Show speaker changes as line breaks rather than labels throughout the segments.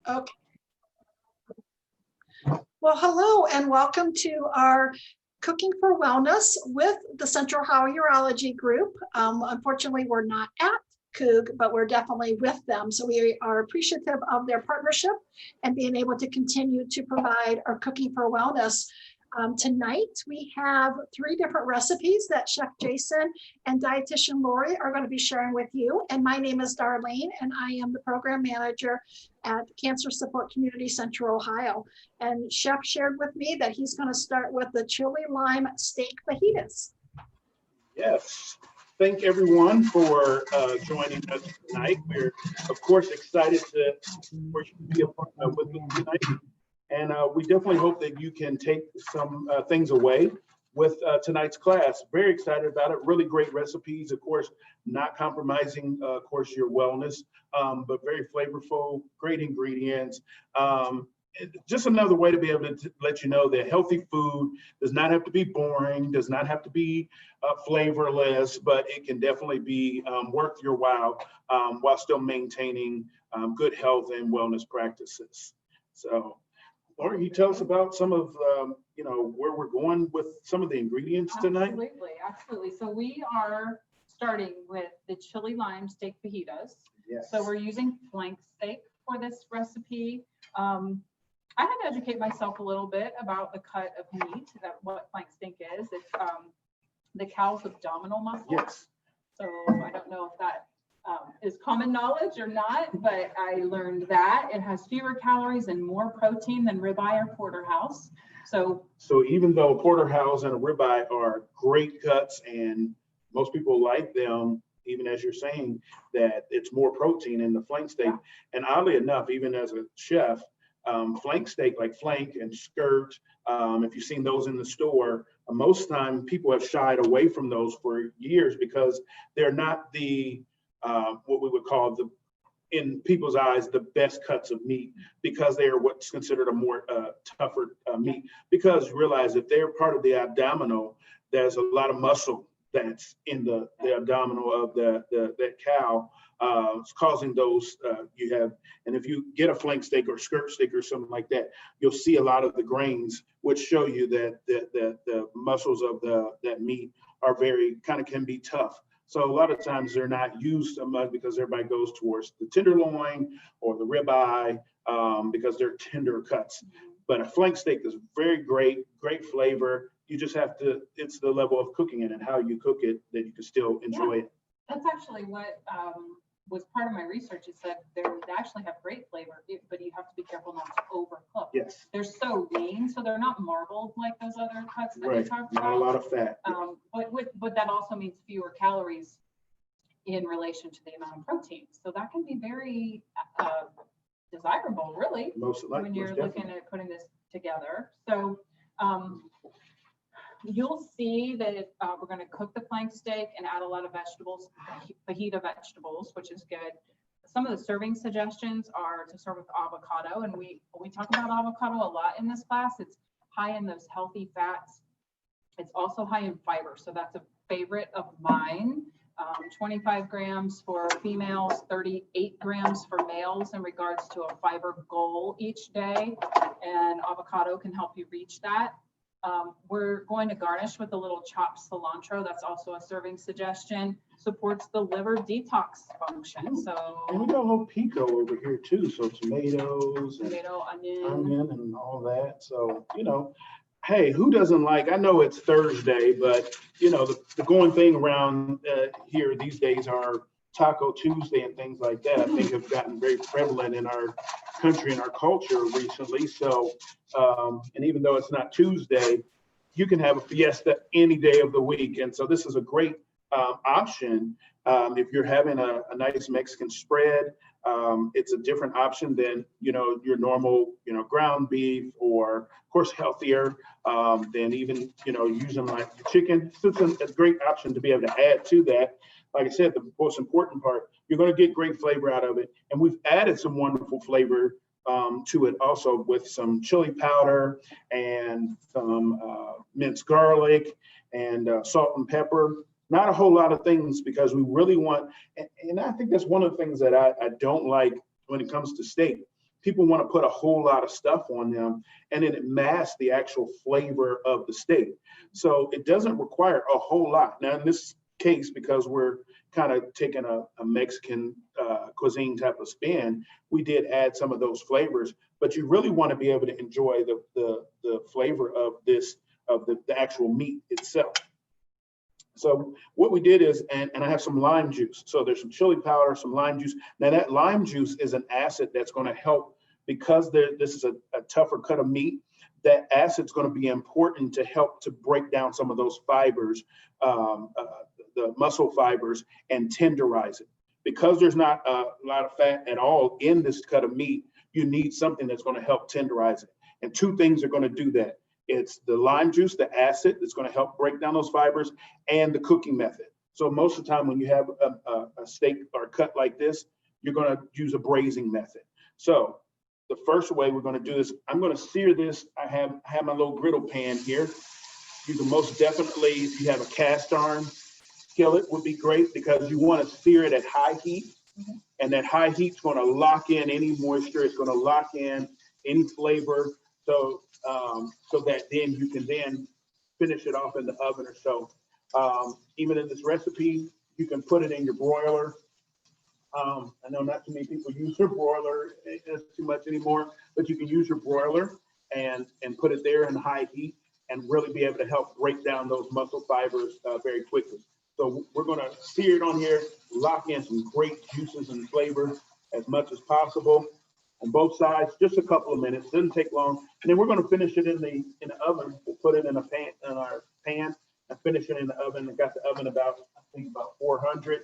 Okay. Well, hello and welcome to our Cooking for Wellness with the Central Ohio Urology Group. Unfortunately, we're not at COUG, but we're definitely with them. So we are appreciative of their partnership and being able to continue to provide our Cooking for Wellness. Tonight, we have 3 different recipes that Chef Jason and dietitian Lori are going to be sharing with you. And my name is Darlene, and I am the program manager at Cancer Support Community Central Ohio. And Chef shared with me that he's going to start with the chili lime steak fajitas.
Yes. Thank everyone for joining us tonight. We're, of course, excited to be a part with us tonight. And we definitely hope that you can take some things away with tonight's class. Very excited about it. Really great recipes, of course, not compromising, of course, your wellness, but very flavorful, great ingredients. Just another way to be able to let you know that healthy food does not have to be boring, does not have to be flavorless, but it can definitely be worth your while still maintaining good health and wellness practices. So, Lauren, can you tell us about some of, where we're going with some of the ingredients tonight?
Absolutely. So we are starting with the chili lime steak fajitas.
Yes.
So we're using flank steak for this recipe. I had to educate myself a little bit about the cut of meat, what flank steak is. It's the cow's abdominal muscle.
Yes.
So I don't know if that is common knowledge or not, but I learned that it has fewer calories and more protein than ribeye or porterhouse. So
even though porterhouse and a ribeye are great cuts and most people like them, even as you're saying that it's more protein in the flank steak. Yeah. And oddly enough, even as a chef, flank steak, like flank and skirt, if you've seen those in the store, most time people have shied away from those for years because they're not the what we would call in people's eyes, the best cuts of meat, because they are what's considered a more tougher meat. Because realize if they're part of the abdominal, there's a lot of muscle that's in the abdominal of that cow. It's causing those you have, and if you get a flank steak or skirt steak or something like that, you'll see a lot of the grains, which show you that the muscles of that meat are very can be tough. So a lot of times they're not used so much because everybody goes towards the tenderloin or the ribeye because they're tender cuts. But a flank steak is very great flavor. You just have to, it's the level of cooking it and how you cook it that you can still enjoy it.
That's actually what was part of my research, is that they actually have great flavor, but you have to be careful not to overcook.
Yes.
They're so lean, so they're not marbled like those other cuts that we talked about.
Not a lot of fat.
But that also means fewer calories in relation to the amount of protein. So that can be very desirable, really, when you're looking at putting this together. So you'll see that we're going to cook the flank steak and add a lot of vegetables, fajita vegetables, which is good. Some of the serving suggestions are to serve with avocado, and we talk about avocado a lot in this class. It's high in those healthy fats. It's also high in fiber, so that's a favorite of mine. 25 grams for females, 38 grams for males in regards to a fiber goal each day, and avocado can help you reach that. We're going to garnish with a little chopped cilantro. That's also a serving suggestion. Supports the liver detox function. So,
and we got a little pico over here too. So tomatoes, onion, and all that. So hey, who doesn't like? I know it's Thursday, but the going thing around here these days are Taco Tuesday and things like that. I think have gotten very prevalent in our country and our culture recently. So, and even though it's not Tuesday, you can have a fiesta any day of the week. And so this is a great option if you're having a nice Mexican spread. It's a different option than your normal ground beef, or of course healthier than even using like chicken. So it's a great option to be able to add to that. Like I said, the most important part, you're going to get great flavor out of it. And we've added some wonderful flavor to it also with some chili powder and some minced garlic and salt and pepper. Not a whole lot of things, because we really want, and I think that's one of the things that I don't like when it comes to steak. people want to put a whole lot of stuff on them, and then it masks the actual flavor of the steak. So it doesn't require a whole lot. Now, in this case, because we're kind of taking a Mexican cuisine type of spin, we did add some of those flavors, but you really want to be able to enjoy the flavor of this, of the actual meat itself. So what we did is, and I have some lime juice. So there's some chili powder, some lime juice. Now that lime juice is an acid that's going to help, because this is a tougher cut of meat. That acid's going to be important to help to break down some of those fibers, the muscle fibers, and tenderize it. Because there's not a lot of fat at all in this cut of meat, you need something that's going to help tenderize it. And two things are going to do that. It's the lime juice, the acid that's going to help break down those fibers, and the cooking method. So most of the time when you have a steak or a cut like this, you're going to use a braising method. So the first way we're going to do this, I'm going to sear this. I have my little griddle pan here. You can most definitely, if you have a cast iron skillet, would be great, because you want to sear it at high heat. And that high heat's going to lock in any moisture. It's going to lock in any flavor. So so that then you can then finish it off in the oven or so. Even in this recipe, you can put it in your broiler. I know not too many people use their broiler too much anymore, but you can use your broiler and put it there in high heat and really be able to help break down those muscle fibers very quickly. So we're going to sear it on here, lock in some great juices and flavors as much as possible on both sides, just a couple of minutes, doesn't take long. And then we're going to finish it in the oven. We'll put it in our pan and finish it in the oven. I got the oven about 400.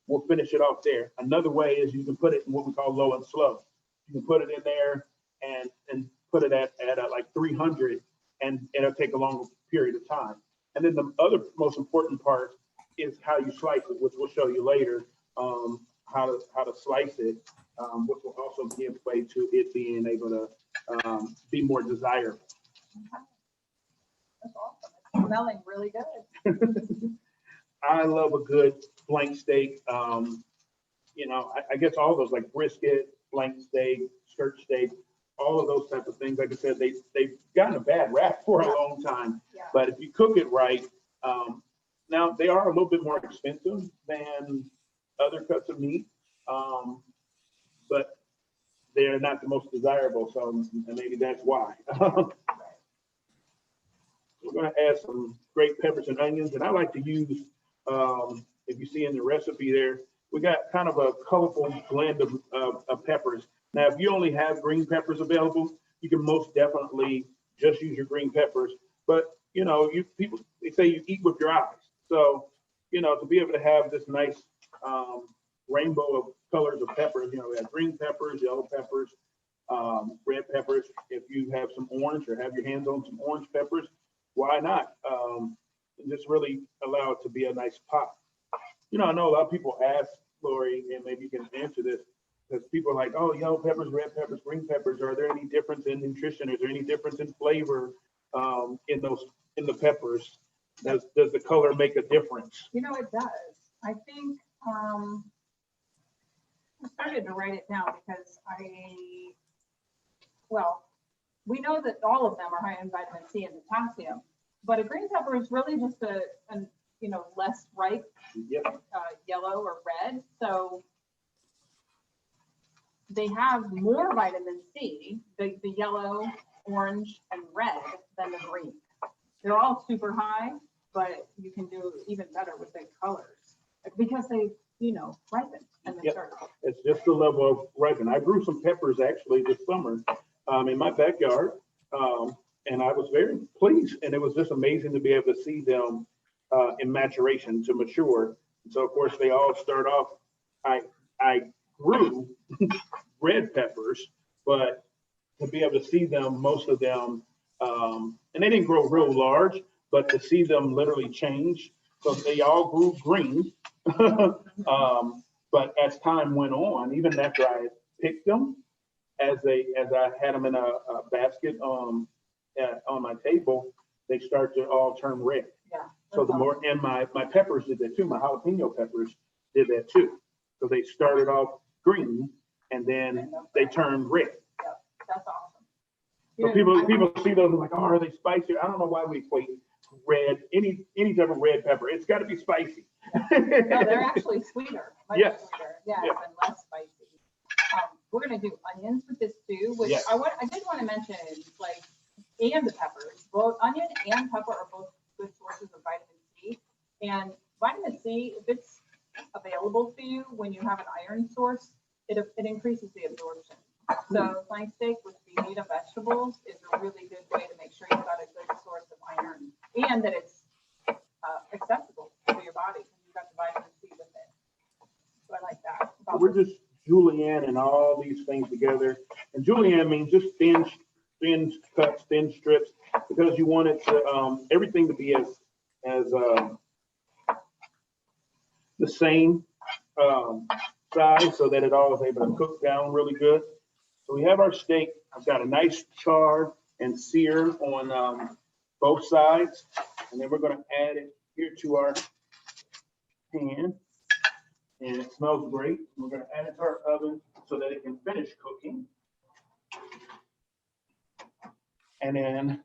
We'll finish it off there. Another way is you can put it in what we call low and slow. You can put it in there and put it at like 300, and it'll take a longer period of time. And then the other most important part is how you slice it, which we'll show you later, how to slice it, which will also give way to it being able to be more desirable.
That's awesome. It's smelling really good.
I love a good flank steak. I guess all those, like brisket, flank steak, skirt steak, all of those types of things. Like I said, they've gotten a bad rap for a long time.
Yeah.
But if you cook it right, now they are a little bit more expensive than other cuts of meat, but they're not the most desirable. So maybe that's why. We're going to add some great peppers and onions, and I like to use, if you see in the recipe there, we got kind of a colorful blend of peppers. Now, if you only have green peppers available, you can most definitely just use your green peppers. But people, they say you eat with your eyes. So, to be able to have this nice rainbow of colors of peppers, we have green peppers, yellow peppers, red peppers. If you have some orange or have your hands on some orange peppers, why not? And just really allow it to be a nice pop. I know a lot of people ask, Lori, and maybe you can answer this, because people are like, oh, yellow peppers, red peppers, green peppers, are there any difference in nutrition? Is there any difference in flavor in the peppers? Does the color make a difference?
It does. I think I started to write it down because we know that all of them are high in vitamin C and potassium, but a green pepper is really just a less ripe yellow or red. So they have more vitamin C, the yellow, orange, and red than the green. They're all super high, but you can do even better with the colors because they, ripen and they start.
It's just the level of ripen. I grew some peppers actually this summer in my backyard, and I was very pleased. And it was just amazing to be able to see them in maturation to mature. So of course they all start off. I grew red peppers, but to be able to see them, most of them, and they didn't grow real large, but to see them literally change. So they all grew green. But as time went on, even after I picked them, as I had them in a basket on my table, they start to all turn red.
Yeah.
So the more, and my peppers did that too. My jalapeno peppers did that too. So they started off green and then they turned red. So people see those and like, oh, are they spicy? I don't know why we equate red, any type of red pepper. It's got to be spicy.
No, they're actually sweeter. Much
Yes.
sweeter. Yes,
Yeah.
and less spicy. We're gonna do onions with this too, which
Yes.
I did want to mention, like, and the peppers. Both onion and pepper are both good sources of vitamin C. And vitamin C, if it's available to you when you have an iron source, it increases the absorption. So flank steak with fajita vegetables is a really good way to make sure you've got a good source of iron and that it's accessible to your body. You've got the vitamin C with it. So I like that.
We're just julienne and all these things together. And julienne means just thin cuts, thin strips, because you want it to everything to be as the same size, so that it all is able to cook down really good. So we have our steak. I've got a nice char and sear on both sides, and then we're going to add it here to our pan. And it smells great. We're going to add it to our oven so that it can finish cooking. And then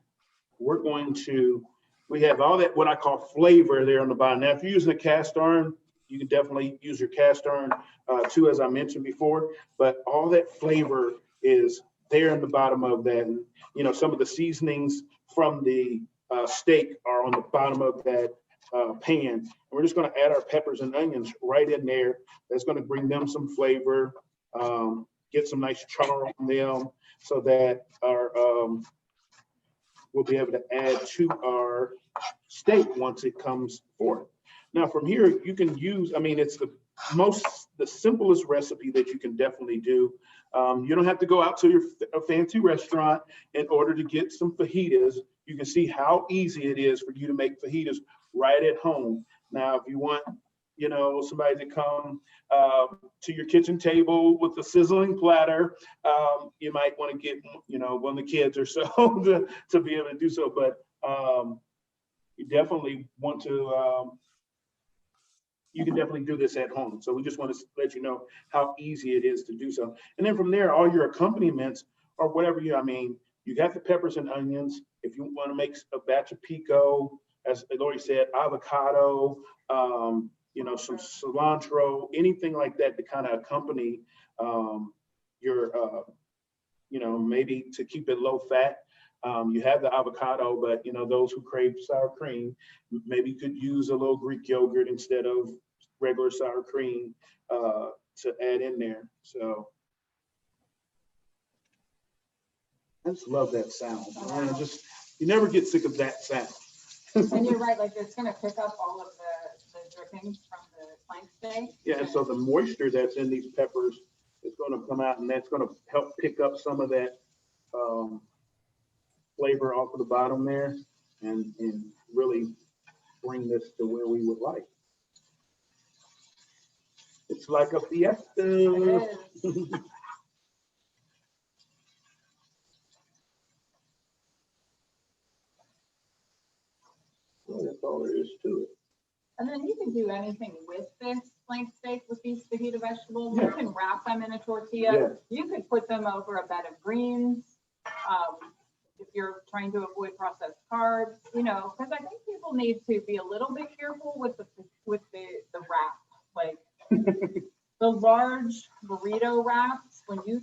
we're going to, we have all that, what I call flavor there on the bottom. Now, if you're using a cast iron, you can definitely use your cast iron too, as I mentioned before, but all that flavor is there in the bottom of that. And, you know, some of the seasonings from the steak are on the bottom of that pan. And we're just going to add our peppers and onions right in there. That's going to bring them some flavor, get some nice char on them, so that our we'll be able to add to our steak once it comes forth. Now from here, you can use, I mean, it's the simplest recipe that you can definitely do. You don't have to go out to a fancy restaurant in order to get some fajitas. You can see how easy it is for you to make fajitas right at home. Now, if you want, you know, somebody to come to your kitchen table with a sizzling platter, you might want to get, you know, one of the kids or so to be able to do so. But you definitely want to, you can definitely do this at home. So we just want to let you know how easy it is to do so. And then from there, all your accompaniments or whatever I mean, you got the peppers and onions. If you want to make a batch of pico, as Lori said, avocado, you know, some cilantro, anything like that to kind of accompany your, you know, maybe to keep it low fat. You have the avocado, but, you know, those who crave sour cream, maybe you could use a little Greek yogurt instead of regular sour cream to add in there. So I just love that sound. Man, you never get sick of that sound.
And you're right, like it's going to pick up all of the drippings from the flank steak.
Yeah, and so the moisture that's in these peppers is going to come out, and that's going to help pick up some of that flavor off of the bottom there, and really bring this to where we would like. It's like a fiesta.
It is.
Well, that's all there is to it.
And then you can do anything with this flank steak with these fajita vegetables.
Yeah.
You can wrap them in a tortilla.
Yeah.
You could put them over a bed of greens. If you're trying to avoid processed carbs, you know, because I think people need to be a little bit careful with the wrap. Like the large burrito wraps, when you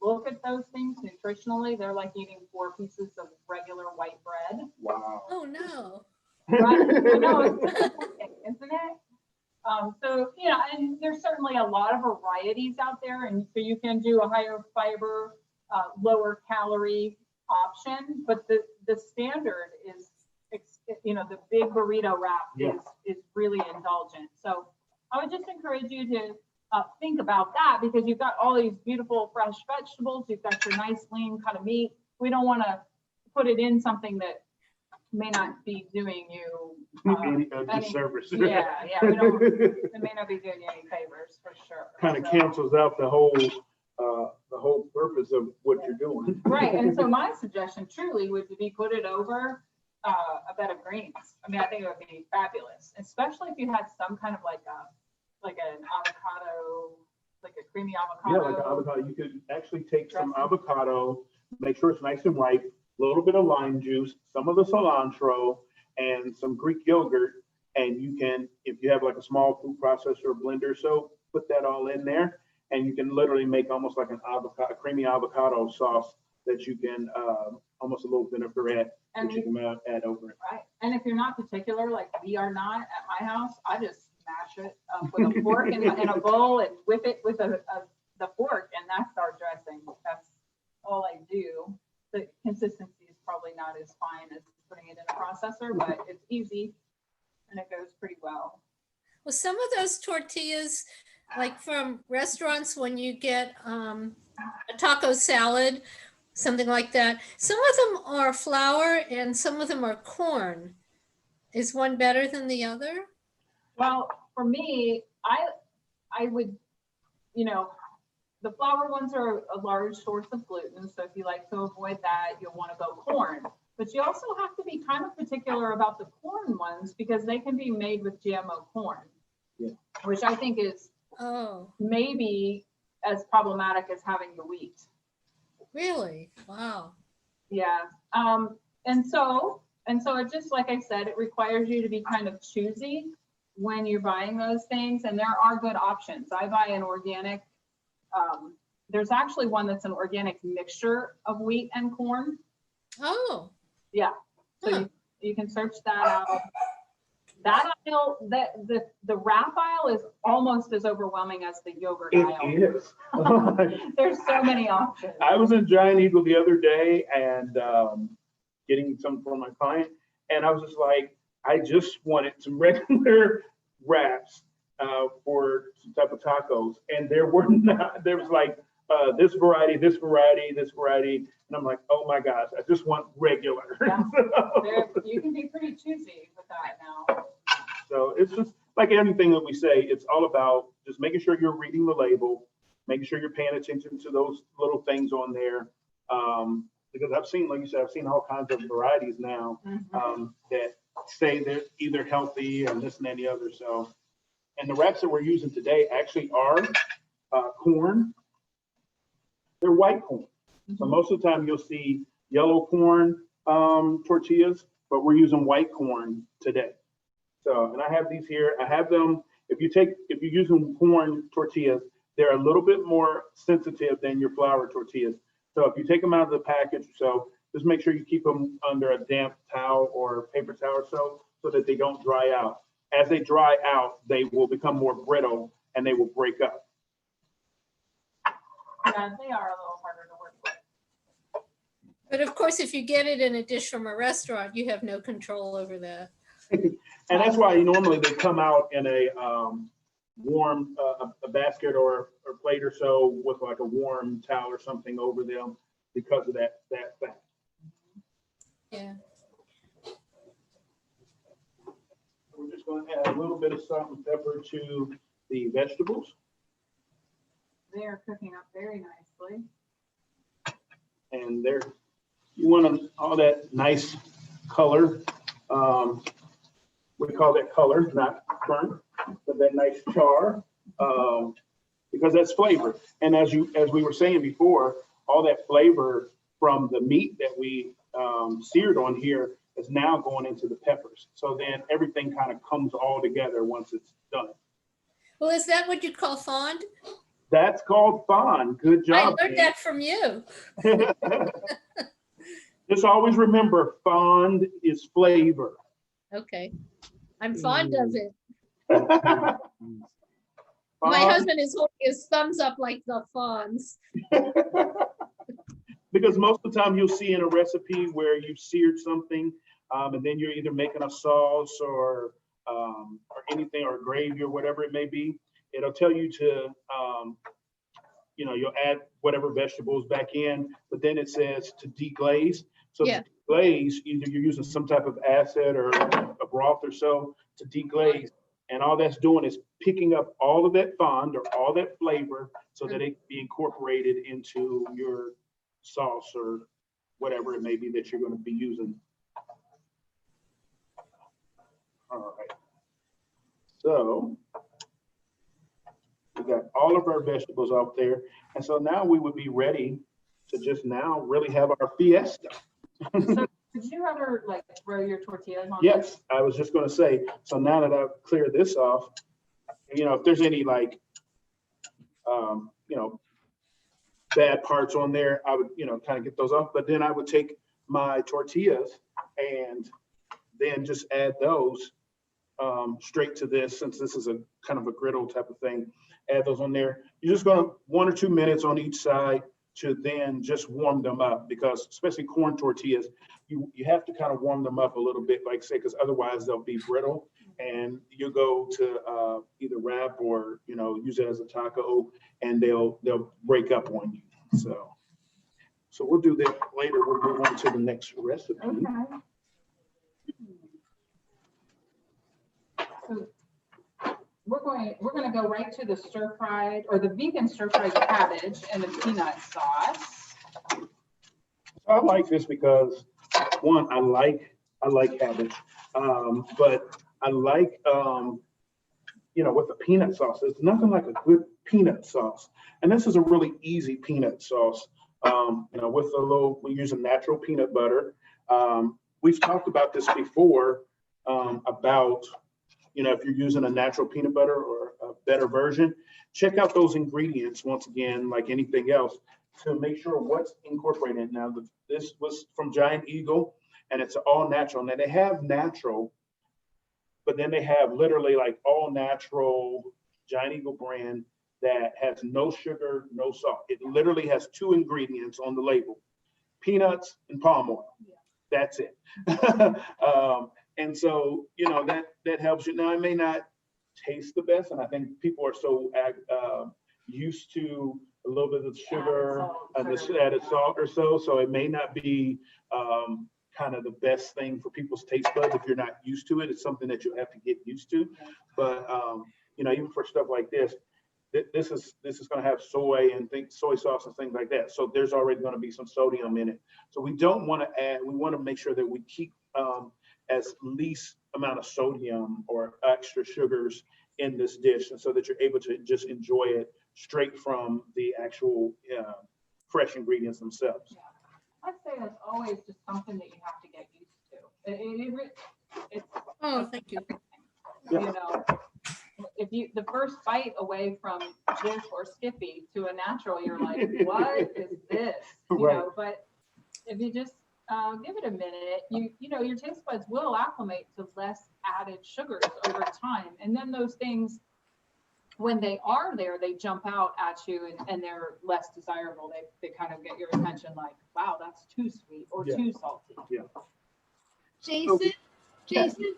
look at those things nutritionally, they're like eating 4 pieces of regular white bread.
Wow.
Oh no.
Right? I know, isn't it? So, you know, and there's certainly a lot of varieties out there, and so you can do a higher fiber, lower calorie option, but the standard is, you know, the big burrito wrap is really indulgent. So I would just encourage you to think about that, because you've got all these beautiful fresh vegetables, you've got your nice lean cut of meat. We don't want to put it in something that may not be doing you
Any disservice.
we don't, it may not be doing you any favors, for sure.
Kind of cancels out the whole purpose of what you're doing.
Right, and so my suggestion truly would be put it over a bed of greens. I mean, I think it would be fabulous, especially if you had some kind of like an avocado, like a creamy avocado.
Yeah, like an avocado. You could actually take some avocado, make sure it's nice and ripe, a little bit of lime juice, some of the cilantro, and some Greek yogurt. And you can, if you have like a small food processor or blender, so put that all in there, and you can literally make almost like an avocado, a creamy avocado sauce that you can, almost a little vinaigrette that you can add over it.
Right. And if you're not particular, like we are not at my house, I just smash it with a fork in a bowl and whip it with the fork, and that's our dressing. That's all I do. The consistency is probably not as fine as putting it in a processor, but it's easy and it goes pretty well.
Well, some of those tortillas, like from restaurants, when you get a taco salad, something like that, some of them are flour and some of them are corn. Is one better than the other?
Well, for me, I would, you know, the flour ones are a large source of gluten. So if you like to avoid that, you'll want to go corn. But you also have to be kind of particular about the corn ones because they can be made with GMO corn, which I think is maybe as problematic as having the wheat.
Really? Wow.
Yeah. And so it just, like I said, it requires you to be kind of choosy when you're buying those things. And there are good options. I buy an organic, there's actually one that's an organic mixture of wheat and corn.
Oh.
Yeah. So you can search that out. That aisle, the wrap aisle is almost as overwhelming as the yogurt aisle.
It is.
There's so many options.
I was in Giant Eagle the other day and getting some for my client, and I was just like, I just wanted some regular wraps for some type of tacos, and there were not. There was like this variety, this variety, this variety, and I'm like, oh my gosh, I just want regular.
Yeah. You can be pretty choosy with that now.
So it's just like anything that we say, it's all about just making sure you're reading the label, making sure you're paying attention to those little things on there. Because I've seen, like you said, I've seen all kinds of varieties now that say they're either healthy and this and that and the other. So, and the wraps that we're using today actually are corn. They're white corn. So most of the time you'll see yellow corn tortillas, but we're using white corn today. So, and I have these here. I have them. If you're using corn tortillas, they're a little bit more sensitive than your flour tortillas. So if you take them out of the package, so just make sure you keep them under a damp towel or paper towel so that they don't dry out. As they dry out, they will become more brittle and they will break up.
Yeah, they are a little harder to work with.
But of course, if you get it in a dish from a restaurant, you have no control over that.
And that's why normally they come out in a warm a basket or plate or so with like a warm towel or something over them because of that fact.
Yeah.
We're just going to add a little bit of salt and pepper to the vegetables.
They are cooking up very nicely.
And you want all that nice color. We call that color, not burnt, but that nice char, because that's flavor. And as we were saying before, all that flavor from the meat that we seared on here is now going into the peppers. So then everything kind of comes all together once it's done.
Well, is that what you call fond?
That's called fond. Good job.
I learned that from you.
Just always remember, fond is flavor.
Okay. I'm fond of it.
Fond.
My husband is holding his thumbs up like the Fonz.
Because most of the time you'll see in a recipe where you've seared something and then you're either making a sauce or anything or gravy or whatever it may be, it'll tell you to, you'll add whatever vegetables back in, but then it says to deglaze. So to deglaze, either you're using some type of acid or a broth or so to deglaze. And all that's doing is picking up all of that fond or all that flavor so that it can be incorporated into your sauce or whatever it may be that you're going to be using. All right. So we got all of our vegetables out there. And so now we would be ready to just now really have our fiesta.
So did you ever like throw your tortillas on?
Yes, I was just going to say, so now that I've cleared this off, you know, if there's any like, you know, bad parts on there, I would, you know, kind of get those off. But then I would take my tortillas and then just add those straight to this, since this is a kind of a griddle type of thing. Add those on there. You're just going to 1 or 2 minutes on each side to then just warm them up, because especially corn tortillas, you have to kind of warm them up a little bit, like say, because otherwise they'll be brittle, and you go to either wrap or, you know, use it as a taco, and they'll break up on you. So we'll do that later. We'll move on to the next recipe.
Okay. So we're going to go right to the stir fried, or the vegan stir fried cabbage and the peanut sauce.
I like this because, one, I like cabbage, but I like, you know, with the peanut sauce, there's nothing like a good peanut sauce. And this is a really easy peanut sauce. You know, with we use a natural peanut butter. We've talked about this before, about, you know, if you're using a natural peanut butter or a better version, check out those ingredients once again, like anything else, to make sure what's incorporated. Now, this was from Giant Eagle, and it's all natural. Now, they have natural, but then they have literally like all natural Giant Eagle brand that has no sugar, no salt. It literally has 2 ingredients on the label: peanuts and palm oil.
Yeah.
That's it. And so, you know, that helps you. Now, it may not taste the best, and I think people are so used to a little bit of sugar and this added salt or so it may not be kind of the best thing for people's taste buds if you're not used to it. It's something that you'll have to get used to. But you know, even for stuff like this is going to have soy sauce and things like that. So there's already going to be some sodium in it. So we don't want to add. We want to make sure that we keep as least amount of sodium or extra sugars in this dish, and so that you're able to just enjoy it straight from the actual fresh ingredients themselves.
Yeah. I'd say that's always just something that you have to get used to. It's
Oh, thank you.
you know, if you the first bite away from Jif or Skippy to a natural, you're like, what is this? You
Right.
know, but if you just give it a minute, you know, your taste buds will acclimate to less added sugars over time. And then those things, when they are there, they jump out at you and they're less desirable. They kind of get your attention, like, wow, that's too sweet or
Yeah.
too salty.
Yeah.
Jason,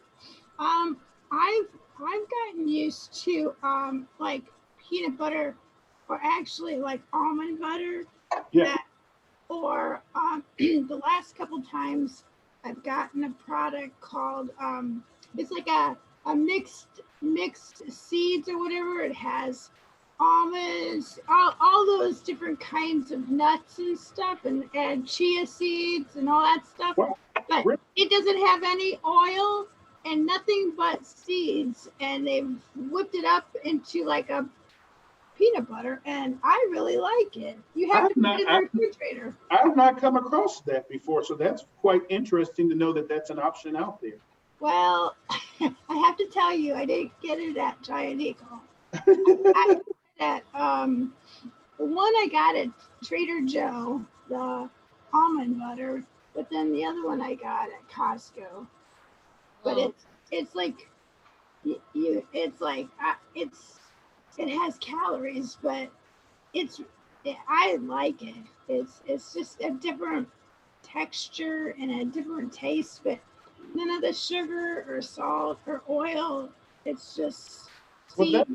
I've gotten used to like peanut butter, or actually like almond butter.
Yeah.
Or the last couple times I've gotten a product called it's like a mixed seeds or whatever. It has almonds, all those different kinds of nuts and stuff, and chia seeds and all that stuff.
Wow.
But
Really?
it doesn't have any oil and nothing but seeds, and they've whipped it up into like a peanut butter, and I really like it. You have to put it in the refrigerator.
I've not come across that before, so that's quite interesting to know that that's an option out there.
Well, I have to tell you, I didn't get it at Giant Eagle. I got it at the one I got at Trader Joe, the almond butter, but then the other one I got at Costco. But it's like it has calories, but I like it. It's just a different texture and a different taste, but none of the sugar or salt or oil. It's just
Well, that's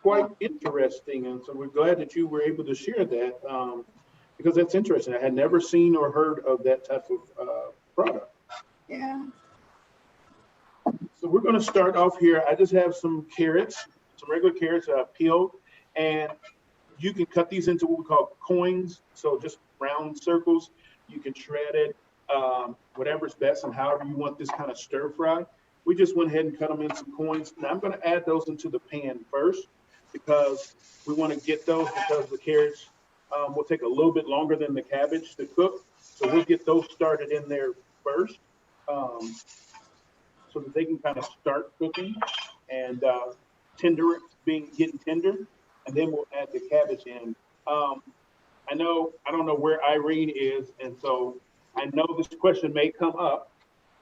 quite interesting, and so we're glad that you were able to share that, because that's interesting. I had never seen or heard of that type of product.
yeah.
So we're going to start off here. I just have some carrots, some regular carrots peeled, and you can cut these into what we call coins, so just round circles. You can shred it, whatever's best and however you want this kind of stir fry. We just went ahead and cut them in some coins. Now I'm going to add those into the pan first, because we want to get those, because the carrots will take a little bit longer than the cabbage to cook. So we'll get those started in there first, so that they can kind of start cooking and getting tender, and then we'll add the cabbage in. I don't know where Irene is, and so I know this question may come up.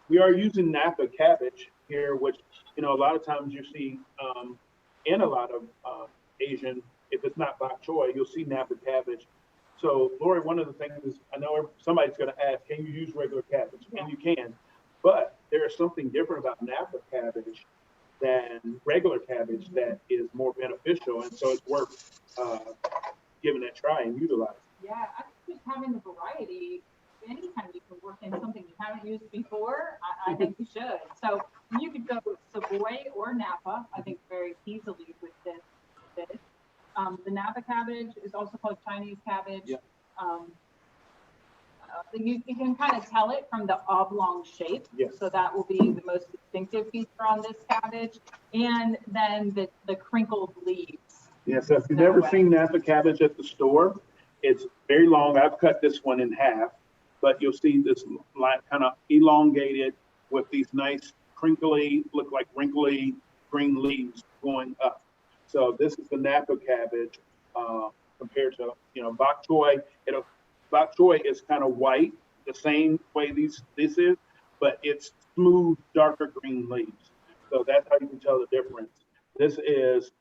We are using Napa cabbage here, which, a lot of times you see in a lot of Asian, if it's not bok choy, you'll see Napa cabbage. So, Lori, one of the things is, I know somebody's going to ask, can you use regular cabbage? And you can, but there is something different about Napa cabbage than regular cabbage that is more beneficial, and so it's worth giving it a try and utilize.
Yeah, I think just having the variety, anytime you can work in something you haven't used before, I think you should. So you could go Savoy or Napa, I think very easily with this. The Napa cabbage is also called Chinese cabbage.
Yeah.
You can kind of tell it from the oblong shape.
Yes.
So that will be the most distinctive feature on this cabbage. And then the crinkled leaves.
Yeah, so if you've never seen Napa cabbage at the store, it's very long. I've cut this one in half, but you'll see this line kind of elongated with these nice crinkly, look like wrinkly green leaves going up. So this is the Napa cabbage compared to, bok choy. Bok choy is kind of white, the same way this is, but it's smooth, darker green leaves. So that's how you can tell the difference. This is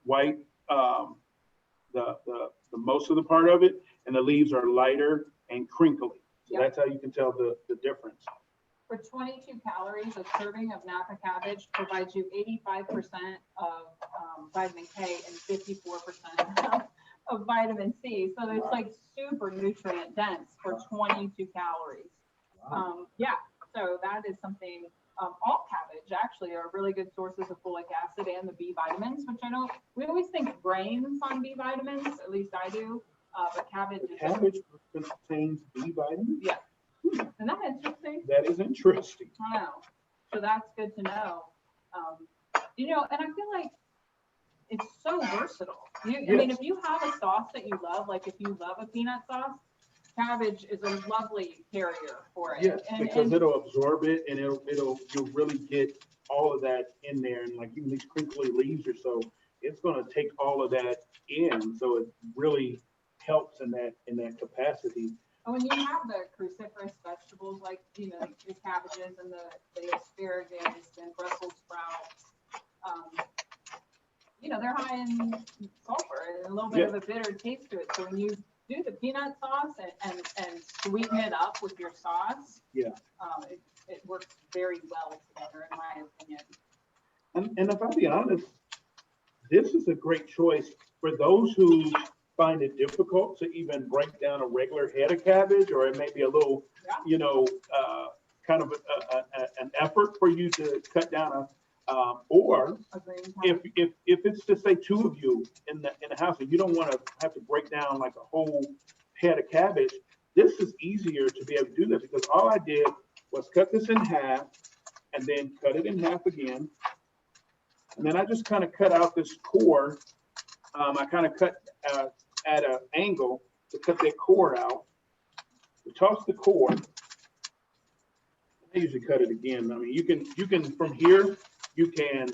white, the most of the part of it, and the leaves are lighter and crinkly. So
Yep.
that's how you can tell the difference.
For 22 calories, a serving of Napa cabbage provides you 85% of vitamin K and 54% of vitamin C. So it's like super nutrient dense for 22 calories. Yeah, so that is something, all cabbage actually are really good sources of folic acid and the B vitamins, which we always think grains on B vitamins, at least I do, but cabbage
The
is.
cabbage contains B vitamins?
Yeah. Isn't that interesting?
That is interesting.
I know. So that's good to know. And I feel like it's so versatile. I mean, if you have a sauce that you love, like if you love a peanut sauce, cabbage is a lovely carrier for it.
Yes, because it'll absorb it, and you'll really get all of that in there, and like even these crinkly leaves or so, it's going to take all of that in. So it really helps in that capacity.
And when you have the cruciferous vegetables like the cabbages and the asparagus and Brussels sprouts, they're high in sulfur and a little bit of a bitter taste to it. So when you do the peanut sauce and sweeten it up with your sauce, it works very well together, in my opinion.
And if I'll be honest, this is a great choice for those who find it difficult to even break down a regular head of cabbage, or it may be a little, kind of an effort for you to cut down or if it's just say two of you in the house and you don't want to have to break down like a whole head of cabbage, this is easier to be able to do that, because all I did was cut this in half and then cut it in half again. And then I just kind of cut out this core. I kind of cut at an angle to cut that core out. We toss the core. I usually cut it again. I mean, you can from here, you can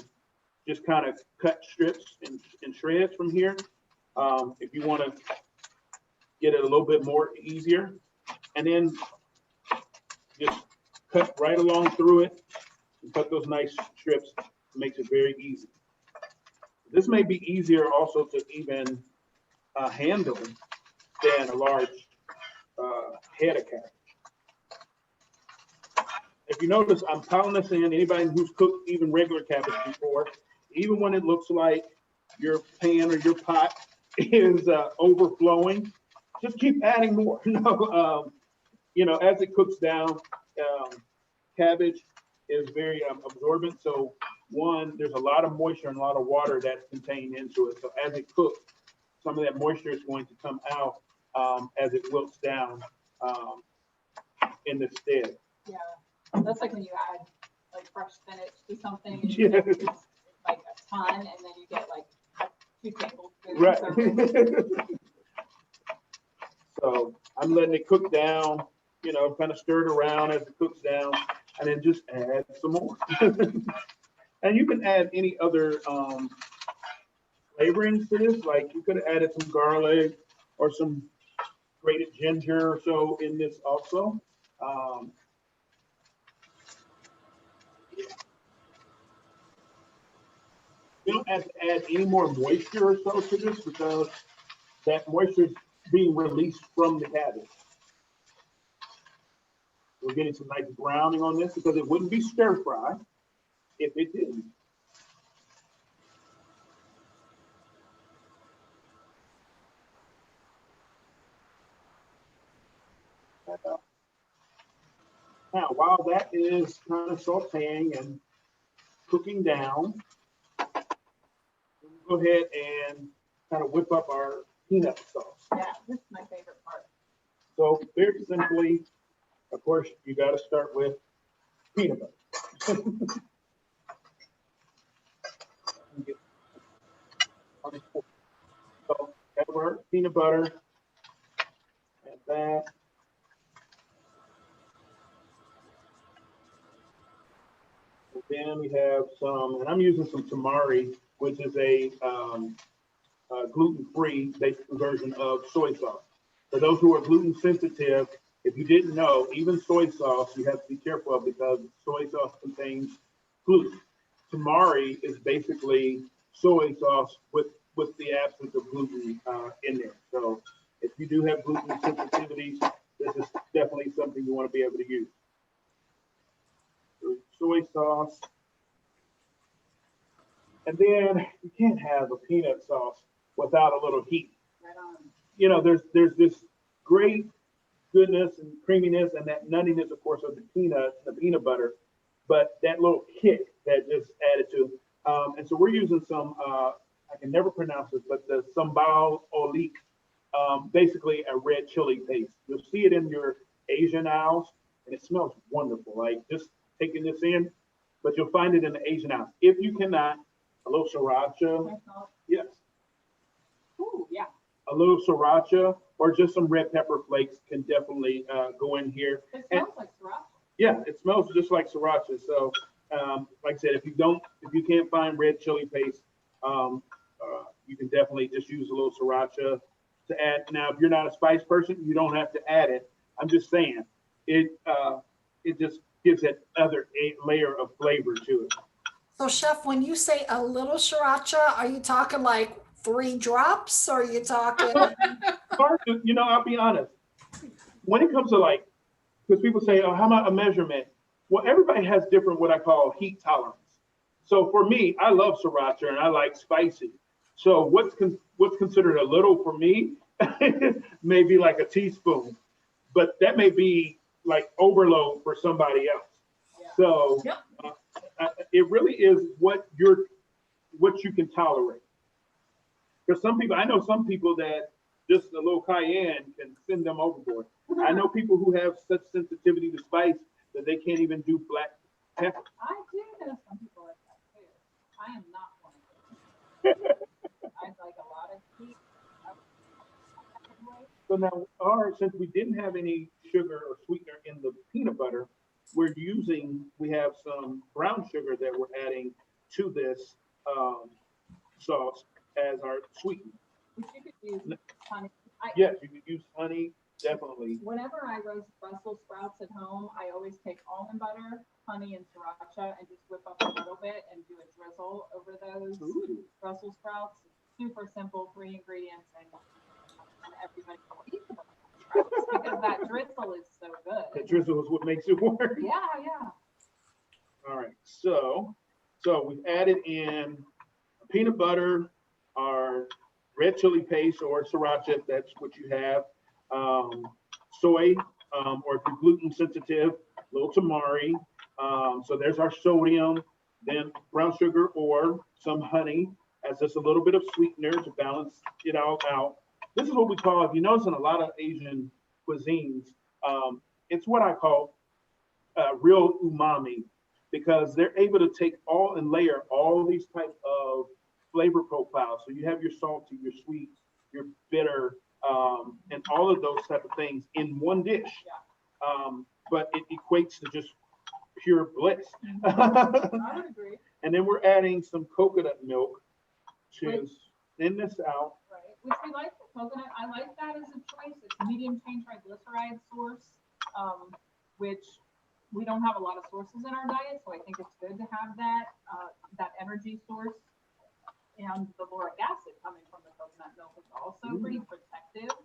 just kind of cut strips and shreds from here. If you want to get it a little bit more easier, and then just cut right along through it and cut those nice strips. It makes it very easy. This may be easier also to even handle than a large head of cabbage. If you notice, I'm piling this in. Anybody who's cooked even regular cabbage before, even when it looks like your pan or your pot is overflowing, just keep adding more. As it cooks down, cabbage is very absorbent. So there's a lot of moisture and a lot of water that's contained into it. So as it cooks, some of that moisture is going to come out as it wilts down in the stead.
Yeah. That's like when you add like fresh spinach to something, and you think it's like a ton, and then you get like 2 tablespoons.
Right. So I'm letting it cook down, you know, kind of stir it around as it cooks down, and then just add some more. And you can add any other flavorings to this. Like you could have added some garlic or some grated ginger or so in this also. You don't have to add any more moisture or so to this because that moisture is being released from the cabbage. We're getting some nice browning on this because it wouldn't be stir fry if it didn't. Now, while that is kind of sauteing and cooking down, we'll go ahead and kind of whip up our peanut sauce.
Yeah, this is my favorite part.
So very simply, of course, you got to start with peanut butter. So have our peanut butter and that. And then we have some, and I'm using some tamari, which is a gluten-free version of soy sauce. For those who are gluten sensitive, if you didn't know, even soy sauce, you have to be careful of because soy sauce contains gluten. Tamari is basically soy sauce with the absence of gluten in there. So if you do have gluten sensitivities, this is definitely something you want to be able to use. So soy sauce. And then you can't have a peanut sauce without a little heat.
Right on.
You know, there's this great goodness and creaminess and that nuttiness, of course, of the peanuts, the peanut butter, but that little kick that just added to. And so we're using some, I can never pronounce this, but the sambal olik, basically a red chili paste. You'll see it in your Asian aisles, and it smells wonderful. Like just taking this in, but you'll find it in the Asian aisles. If you cannot, a little sriracha, yes.
Ooh, yeah.
A little sriracha or just some red pepper flakes can definitely go in here.
It smells like sriracha.
Yeah, it smells just like sriracha. So, like I said, if you can't find red chili paste, you can definitely just use a little sriracha to add. Now, if you're not a spice person, you don't have to add it. I'm just saying it just gives that other layer of flavor to it.
So chef, when you say a little sriracha, are you talking like 3 drops or are you talking?
You know, I'll be honest. When it comes to like, because people say, oh, how about a measurement? Well, everybody has different what I call heat tolerance. So for me, I love sriracha and I like spicy. So what's considered a little for me may be like a teaspoon, but that may be like overload for somebody else.
Yeah.
So
Yep.
It really is what you can tolerate. Because some people, I know some people that just a little cayenne can send them overboard. I know people who have such sensitivity to spice that they can't even do black pepper.
I do know some people like that too. I am not one of them. I like a lot of heat.
So now, since we didn't have any sugar or sweetener in the peanut butter, we have some brown sugar that we're adding to this sauce as our sweetener.
Which you could use honey.
Yes, you could use honey, definitely.
Whenever I roast Brussels sprouts at home, I always take almond butter, honey, and sriracha and just whip up a little bit and do a drizzle over those Brussels sprouts. Super simple, 3 ingredients, and everybody will eat them. Because that drizzle is so good.
The drizzle is what makes it work.
Yeah, yeah.
All right, so we've added in peanut butter, our red chili paste or sriracha, if that's what you have, soy, or if you're gluten sensitive, a little tamari. So there's our sodium, then brown sugar or some honey as just a little bit of sweetener to balance it all out. This is what we call, if you notice in a lot of Asian cuisines, it's what I call real umami, because they're able to take all and layer all these types of flavor profiles. So you have your salty, your sweet, your bitter, and all of those type of things in one dish. But it equates to just pure bliss.
I would agree.
And then we're adding some coconut milk to thin this out.
Right, which we like the coconut. I like that as a choice. It's a medium chain triglyceride source, which we don't have a lot of sources in our diet, so I think it's good to have that that energy source. And the lauric acid coming from the coconut milk is also pretty protective.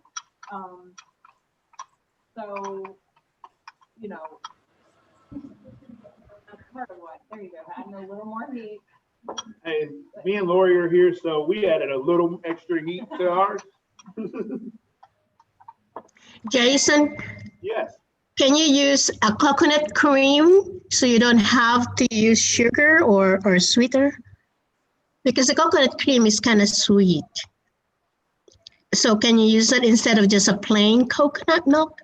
So, you know, that's part of what. There you go. Adding a little more heat.
Hey, me and Lori are here, so we added a little extra heat to ours.
Jason,
Yes.
can you use a coconut cream so you don't have to use sugar or sweetener? Because the coconut cream is kind of sweet. So can you use it instead of just a plain coconut milk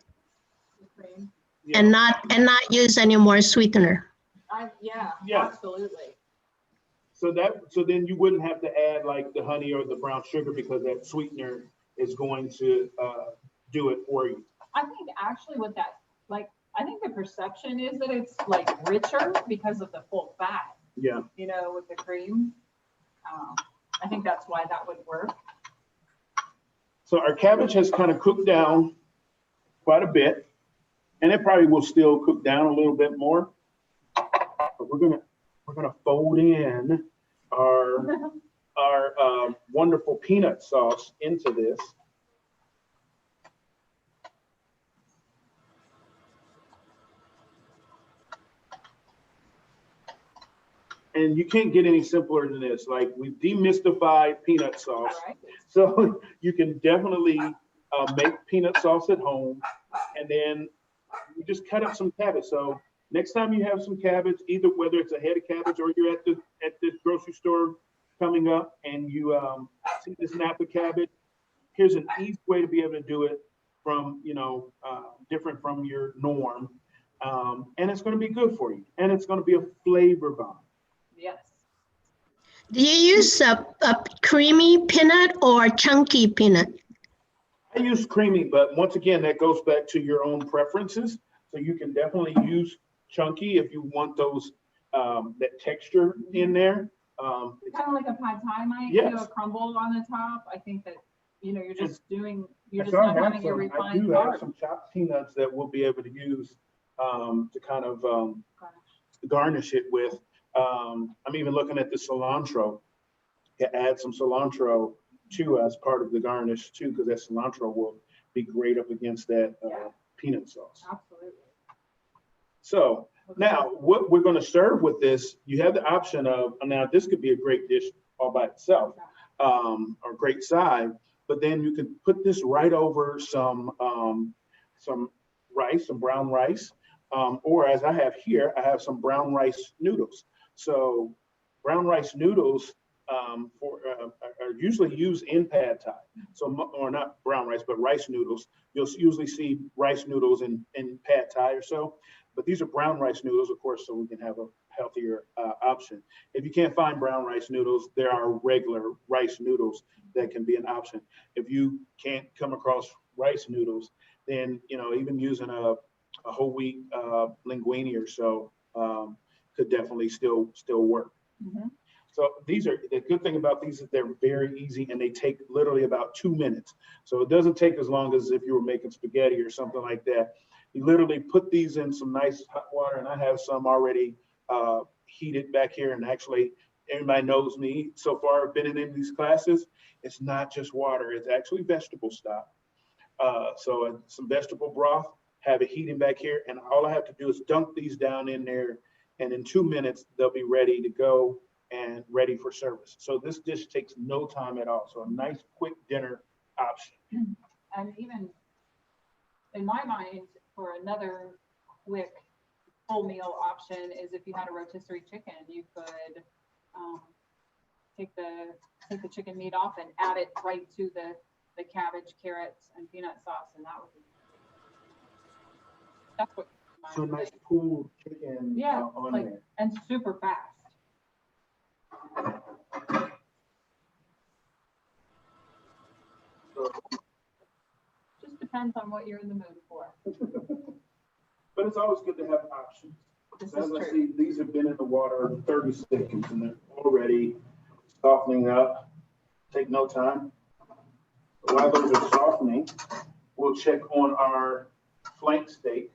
Yeah.
and not use any more sweetener?
Yeah,
Yeah.
absolutely.
So then you wouldn't have to add like the honey or the brown sugar because that sweetener is going to do it for you.
I think actually what that, like, I think the perception is that it's like richer because of the full fat,
Yeah.
you know, with the cream. I think that's why that would work.
So our cabbage has kind of cooked down quite a bit, and it probably will still cook down a little bit more. But we're gonna fold in our wonderful peanut sauce into this. And you can't get any simpler than this. Like, we've demystified peanut sauce.
All right.
So you can definitely make peanut sauce at home, and then you just cut up some cabbage. So next time you have some cabbage, either whether it's a head of cabbage or you're at the grocery store coming up and you see this Napa cabbage, here's an easy way to be able to do it from, different from your norm. And it's going to be good for you. And it's going to be a flavor bomb.
Yes.
Do you use a creamy peanut or chunky peanut?
I use creamy, but once again, that goes back to your own preferences. So you can definitely use chunky if you want those, that texture in there.
Kind of like a pad thai might
Yes.
do a crumble on the top. I think that, you're just
So
not
I have
having your
some- I
refined
do have
carb.
some chopped peanuts that we'll be able to use to kind of garnish it with. I'm even looking at the cilantro. To add some cilantro to as part of the garnish too, because that cilantro will be great up against that peanut sauce.
Absolutely.
So now what we're going to serve with this, you have the option of, now this could be a great dish all by itself, or great side, but then you can put this right over some rice, some brown rice, or as I have here, I have some brown rice noodles. So brown rice noodles are usually used in pad thai. So, or not brown rice, but rice noodles. You'll usually see rice noodles in pad thai or so, but these are brown rice noodles, of course, so we can have a healthier option. If you can't find brown rice noodles, there are regular rice noodles that can be an option. If you can't come across rice noodles, then, even using a whole wheat linguine or so could definitely still work.
Mm-hmm.
So the good thing about these is they're very easy and they take literally about 2 minutes. So it doesn't take as long as if you were making spaghetti or something like that. You literally put these in some nice hot water, and I have some already heated back here. And actually, everybody knows me so far. I've been in these classes. It's not just water; it's actually vegetable stock. So some vegetable broth, have it heating back here, and all I have to do is dunk these down in there, and in 2 minutes they'll be ready to go and ready for service. So this dish takes no time at all. So a nice quick dinner option.
And even in my mind, for another quick full meal option is if you had a rotisserie chicken, you could take the chicken meat off and add it right to the cabbage, carrots, and peanut sauce, and that's what.
So nice pulled chicken on
like,
there.
and super fast. depends on what you're in the mood for.
But it's always good to have options.
This
As
is
I
true.
see, these have been in the water 30 seconds and they're already softening up. Take no time. While those are softening, we'll check on our flank steak.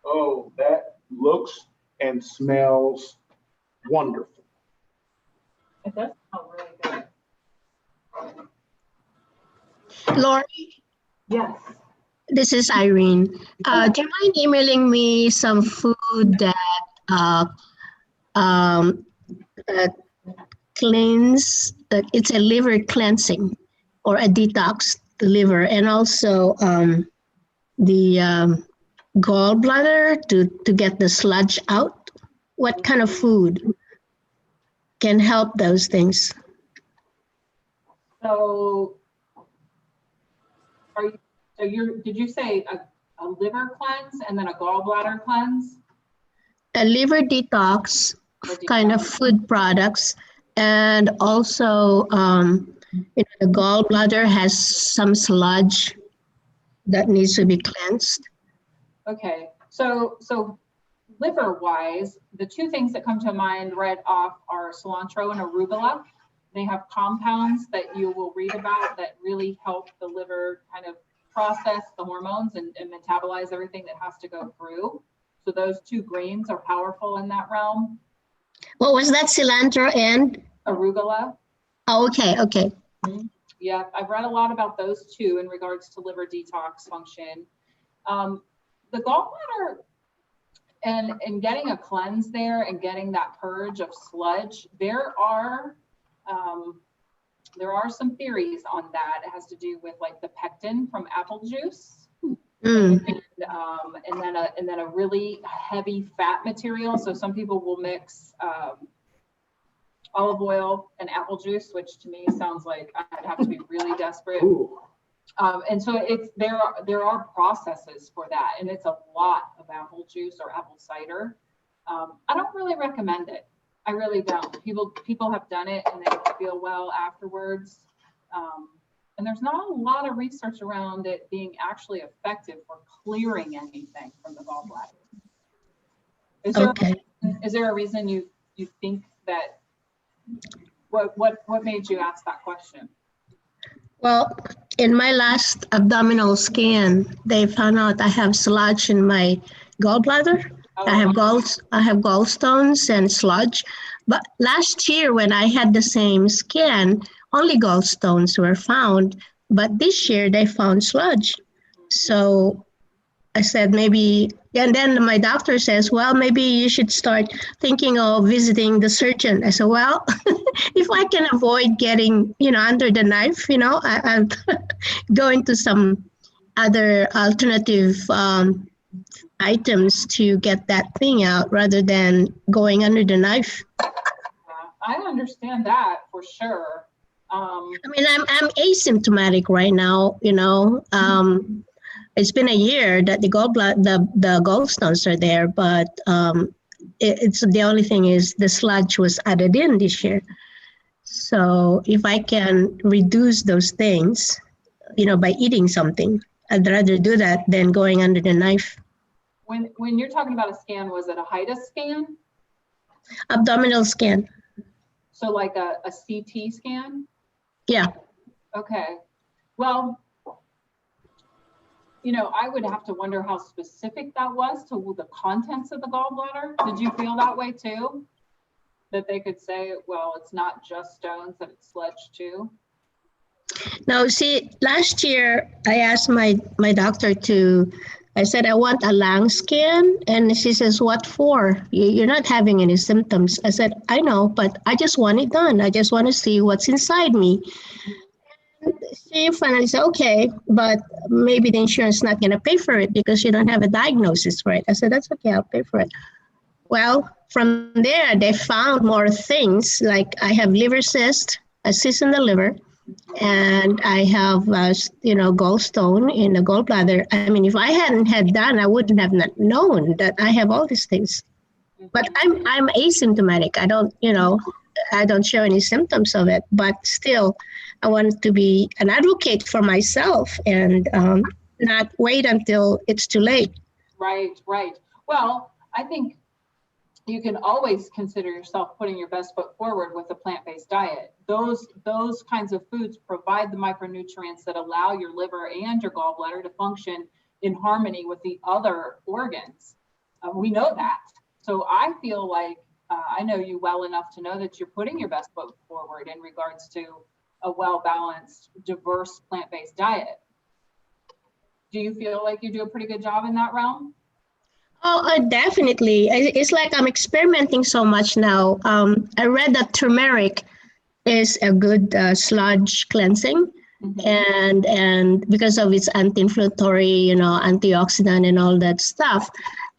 Oh, that looks and smells wonderful.
It does smell really good.
Lori,
Yes.
this is Irene. Do you mind emailing me some food that that cleanse, that it's a liver cleansing or a detox liver, and also the gallbladder to get the sludge out? What kind of food can help those things?
So did you say a liver cleanse and then a gallbladder cleanse?
A liver detox
Or
kind of
detox?
food products, and also the gallbladder has some sludge that needs to be cleansed.
Okay, so liver wise, the two things that come to mind right off are cilantro and arugula. They have compounds that you will read about that really help the liver kind of process the hormones and metabolize everything that has to go through. So those two greens are powerful in that realm.
What was that, cilantro and?
Arugula.
Oh, okay.
Yeah, I've read a lot about those two in regards to liver detox function. The gallbladder and getting a cleanse there and getting that purge of sludge, there are some theories on that. It has to do with like the pectin from apple juice.
Mm.
And then a really heavy fat material. So some people will mix olive oil and apple juice, which to me sounds like I'd have to be really desperate.
Ooh.
And so there are processes for that, and it's a lot of apple juice or apple cider. I don't really recommend it. I really don't. People have done it and they feel well afterwards. And there's not a lot of research around it being actually effective for clearing anything from the gallbladder. Is there a reason you think that? What made you ask that question?
Well, in my last abdominal scan, they found out I have sludge in my gallbladder. I have gallstones and sludge. But last year when I had the same scan, only gallstones were found. But this year they found sludge. So I said maybe, and then my doctor says, well, maybe you should start thinking of visiting the surgeon. I said, well, if I can avoid getting, under the knife, I'll go into some other alternative items to get that thing out rather than going under the knife.
I understand that for sure.
I mean, I'm asymptomatic right now, It's been a year that the gallstones are there, but it's the only thing is the sludge was added in this year. So if I can reduce those things, by eating something, I'd rather do that than going under the knife.
When you're talking about a scan, was it a HIDA scan?
Abdominal scan.
So like a CT scan?
Yeah.
Okay. Well, I would have to wonder how specific that was to the contents of the gallbladder. Did you feel that way too? That they could say, well, it's not just stones, that it's sludge too?
No, see, last year I asked my doctor I said, I want a lung scan. And she says, what for? You're not having any symptoms. I said, I know, but I just want it done. I just want to see what's inside me. She finally said, okay, but maybe the insurance is not going to pay for it because you don't have a diagnosis for it. I said, that's okay, I'll pay for it. Well, from there, they found more things, like I have liver cyst, a cyst in the liver, and I have, gallstone in the gallbladder. I mean, if I hadn't had that, I wouldn't have not known that I have all these things. But I'm asymptomatic. I don't, I don't show any symptoms of it, but still, I want to be an advocate for myself and not wait until it's too late.
Right, right. Well, I think you can always consider yourself putting your best foot forward with a plant-based diet. Those kinds of foods provide the micronutrients that allow your liver and your gallbladder to function in harmony with the other organs. We know that. So I feel like I know you well enough to know that you're putting your best foot forward in regards to a well-balanced, diverse plant-based diet. Do you feel like you do a pretty good job in that realm?
Oh, definitely. It's like I'm experimenting so much now. I read that turmeric is a good sludge cleansing, and because of its anti-inflammatory, antioxidant and all that stuff.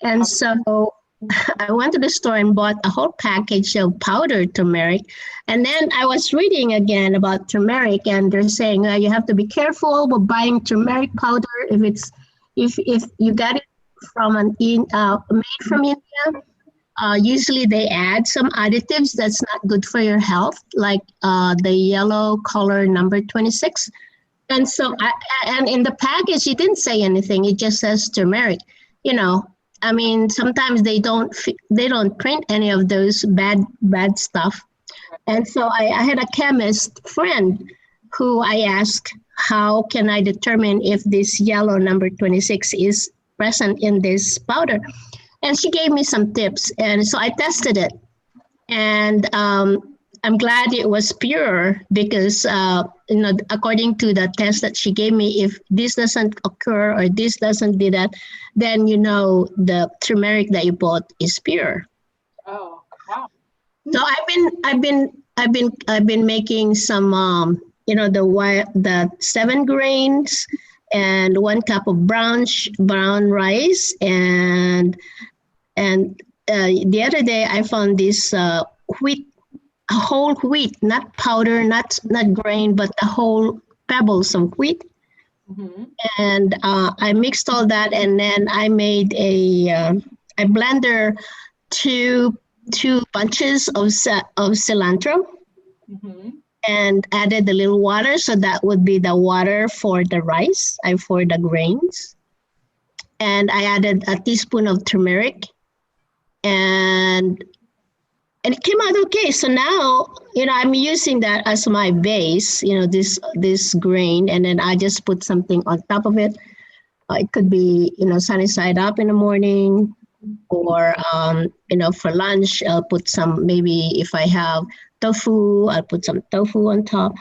And so I went to the store and bought a whole package of powdered turmeric. And then I was reading again about turmeric, and they're saying you have to be careful about buying turmeric powder if you got it from made from India. Usually they add some additives that's not good for your health, like the yellow color number 26. And so, and in the package, it didn't say anything. It just says turmeric. I mean, sometimes they don't print any of those bad stuff. And so I had a chemist friend who I asked, how can I determine if this yellow number 26 is present in this powder? And she gave me some tips. And so I tested it. And I'm glad it was pure because, according to the test that she gave me, if this doesn't occur or this doesn't do that, then the turmeric that you bought is pure.
Oh, wow.
So I've been making some, the 7 grains and 1 cup of brown rice, and the other day I found this whole wheat, not powder, not grain, but the whole pebbles of wheat. And I mixed all that, and then I made I blender two bunches of cilantro, and added a little water, so that would be the water for the rice and for the grains. And I added a teaspoon of turmeric, and it came out okay. So now, I'm using that as my base, this grain, and then I just put something on top of it. It could be, sunny side up in the morning, or, for lunch, I'll put some, maybe if I have tofu, I'll put some tofu on top.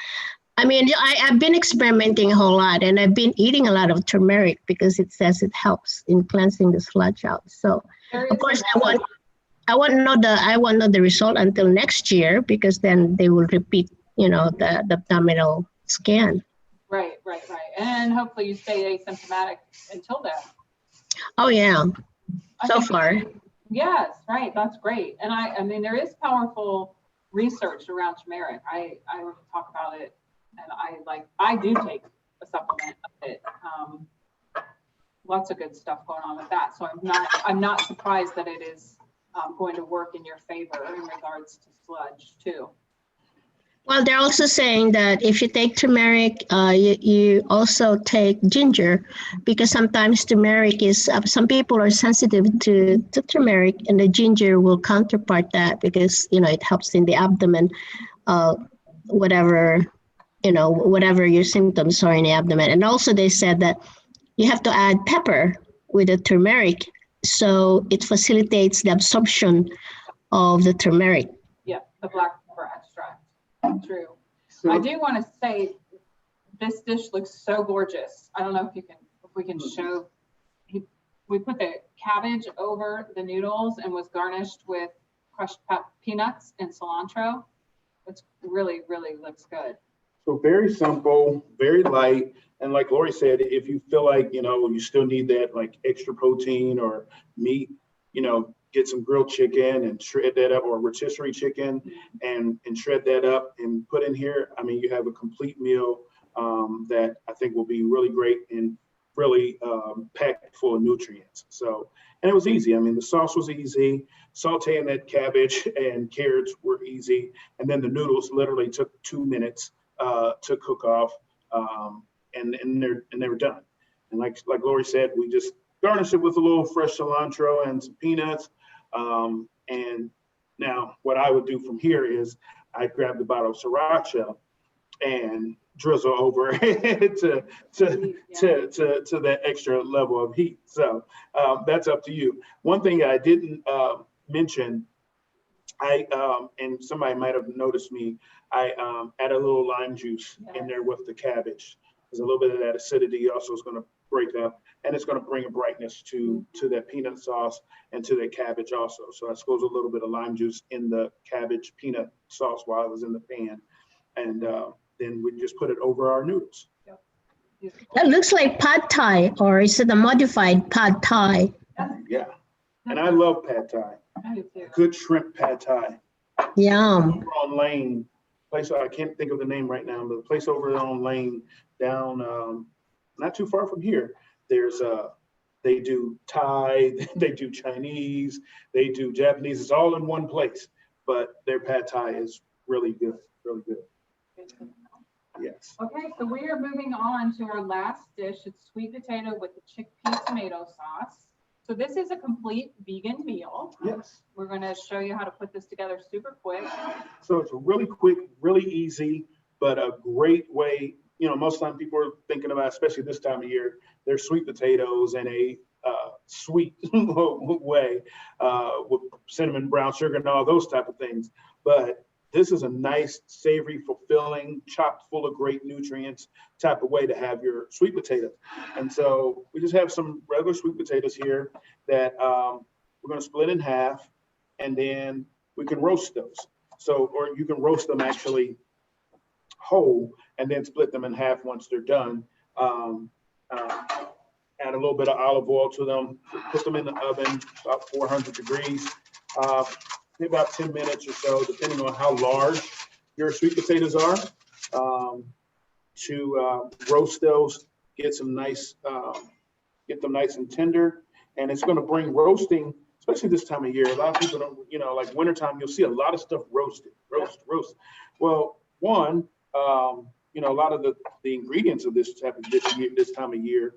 I mean, I've been experimenting a whole lot, and I've been eating a lot of turmeric because it says it helps in cleansing the sludge out. So, of course, I won't know the result until next year, because then they will repeat, the abdominal scan.
Right. And hopefully you stay asymptomatic until then.
Oh yeah, so far.
Yes, right. That's great. And I mean, there is powerful research around turmeric. I will talk about it, and I do take a supplement of it. Lots of good stuff going on with that. So I'm not surprised that it is going to work in your favor in regards to sludge too.
Well, they're also saying that if you take turmeric, you also take ginger, because sometimes turmeric is, some people are sensitive to turmeric, and the ginger will counterpart that, because, it helps in the abdomen, whatever your symptoms are in the abdomen. And also they said that you have to add pepper with the turmeric, so it facilitates the absorption of the turmeric.
Yeah, the black pepper extract. True.
So,
I do want to say this dish looks so gorgeous. I don't know if we can show. We put the cabbage over the noodles and was garnished with crushed peanuts and cilantro. It's really, really looks good.
So very simple, very light. And like Lori said, if you feel like, you still need that like extra protein or meat, get some grilled chicken and shred that up, or rotisserie chicken and shred that up and put in here. I mean, you have a complete meal that I think will be really great. And really packed full of nutrients. So, and it was easy. I mean, the sauce was easy. Sauteing that cabbage and carrots were easy. And then the noodles literally took 2 minutes to cook off, and they were done. And like Lori said, we just garnish it with a little fresh cilantro and some peanuts. And now what I would do from here is I'd grab the bottle of sriracha and drizzle over it to that extra level of heat. So that's up to you. One thing I didn't mention, and somebody might have noticed me, I add a little lime juice in there with the cabbage. There's a little bit of that acidity also is going to break up, and it's going to bring a brightness to that peanut sauce and to that cabbage also. So I squeeze a little bit of lime juice in the cabbage peanut sauce while it was in the pan, and then we just put it over our noodles.
That looks like pad thai, or is it a modified pad thai?
Yeah, and I love pad thai. Good shrimp pad thai.
Yum.
On Lane, place, I can't think of the name right now, but the place over on Lane down, not too far from here, there's they do Thai, they do Chinese, they do Japanese. It's all in one place, but their pad thai is really good, really good. Yes.
Okay, so we are moving on to our last dish. It's sweet potato with the chickpea tomato sauce. So this is a complete vegan meal.
Yes.
We're going to show you how to put this together super quick.
So it's really quick, really easy, but a great way. You know, most of the time people are thinking about, especially this time of year, their sweet potatoes in a sweet way with cinnamon, brown sugar, and all those type of things. But this is a nice, savory, fulfilling, chopped full of great nutrients type of way to have your sweet potato. And so we just have some regular sweet potatoes here that we're going to split in half, and then we can roast those. So, or you can roast them actually whole and then split them in half once they're done. Add a little bit of olive oil to them, put them in the oven, about 400 degrees. About 10 minutes or so, depending on how large your sweet potatoes are, to roast those, get them nice and tender. And it's going to bring roasting, especially this time of year. A lot of people don't, you know, like wintertime, you'll see a lot of stuff roasted, roast. Well, one, you know, a lot of the ingredients of this type of this time of year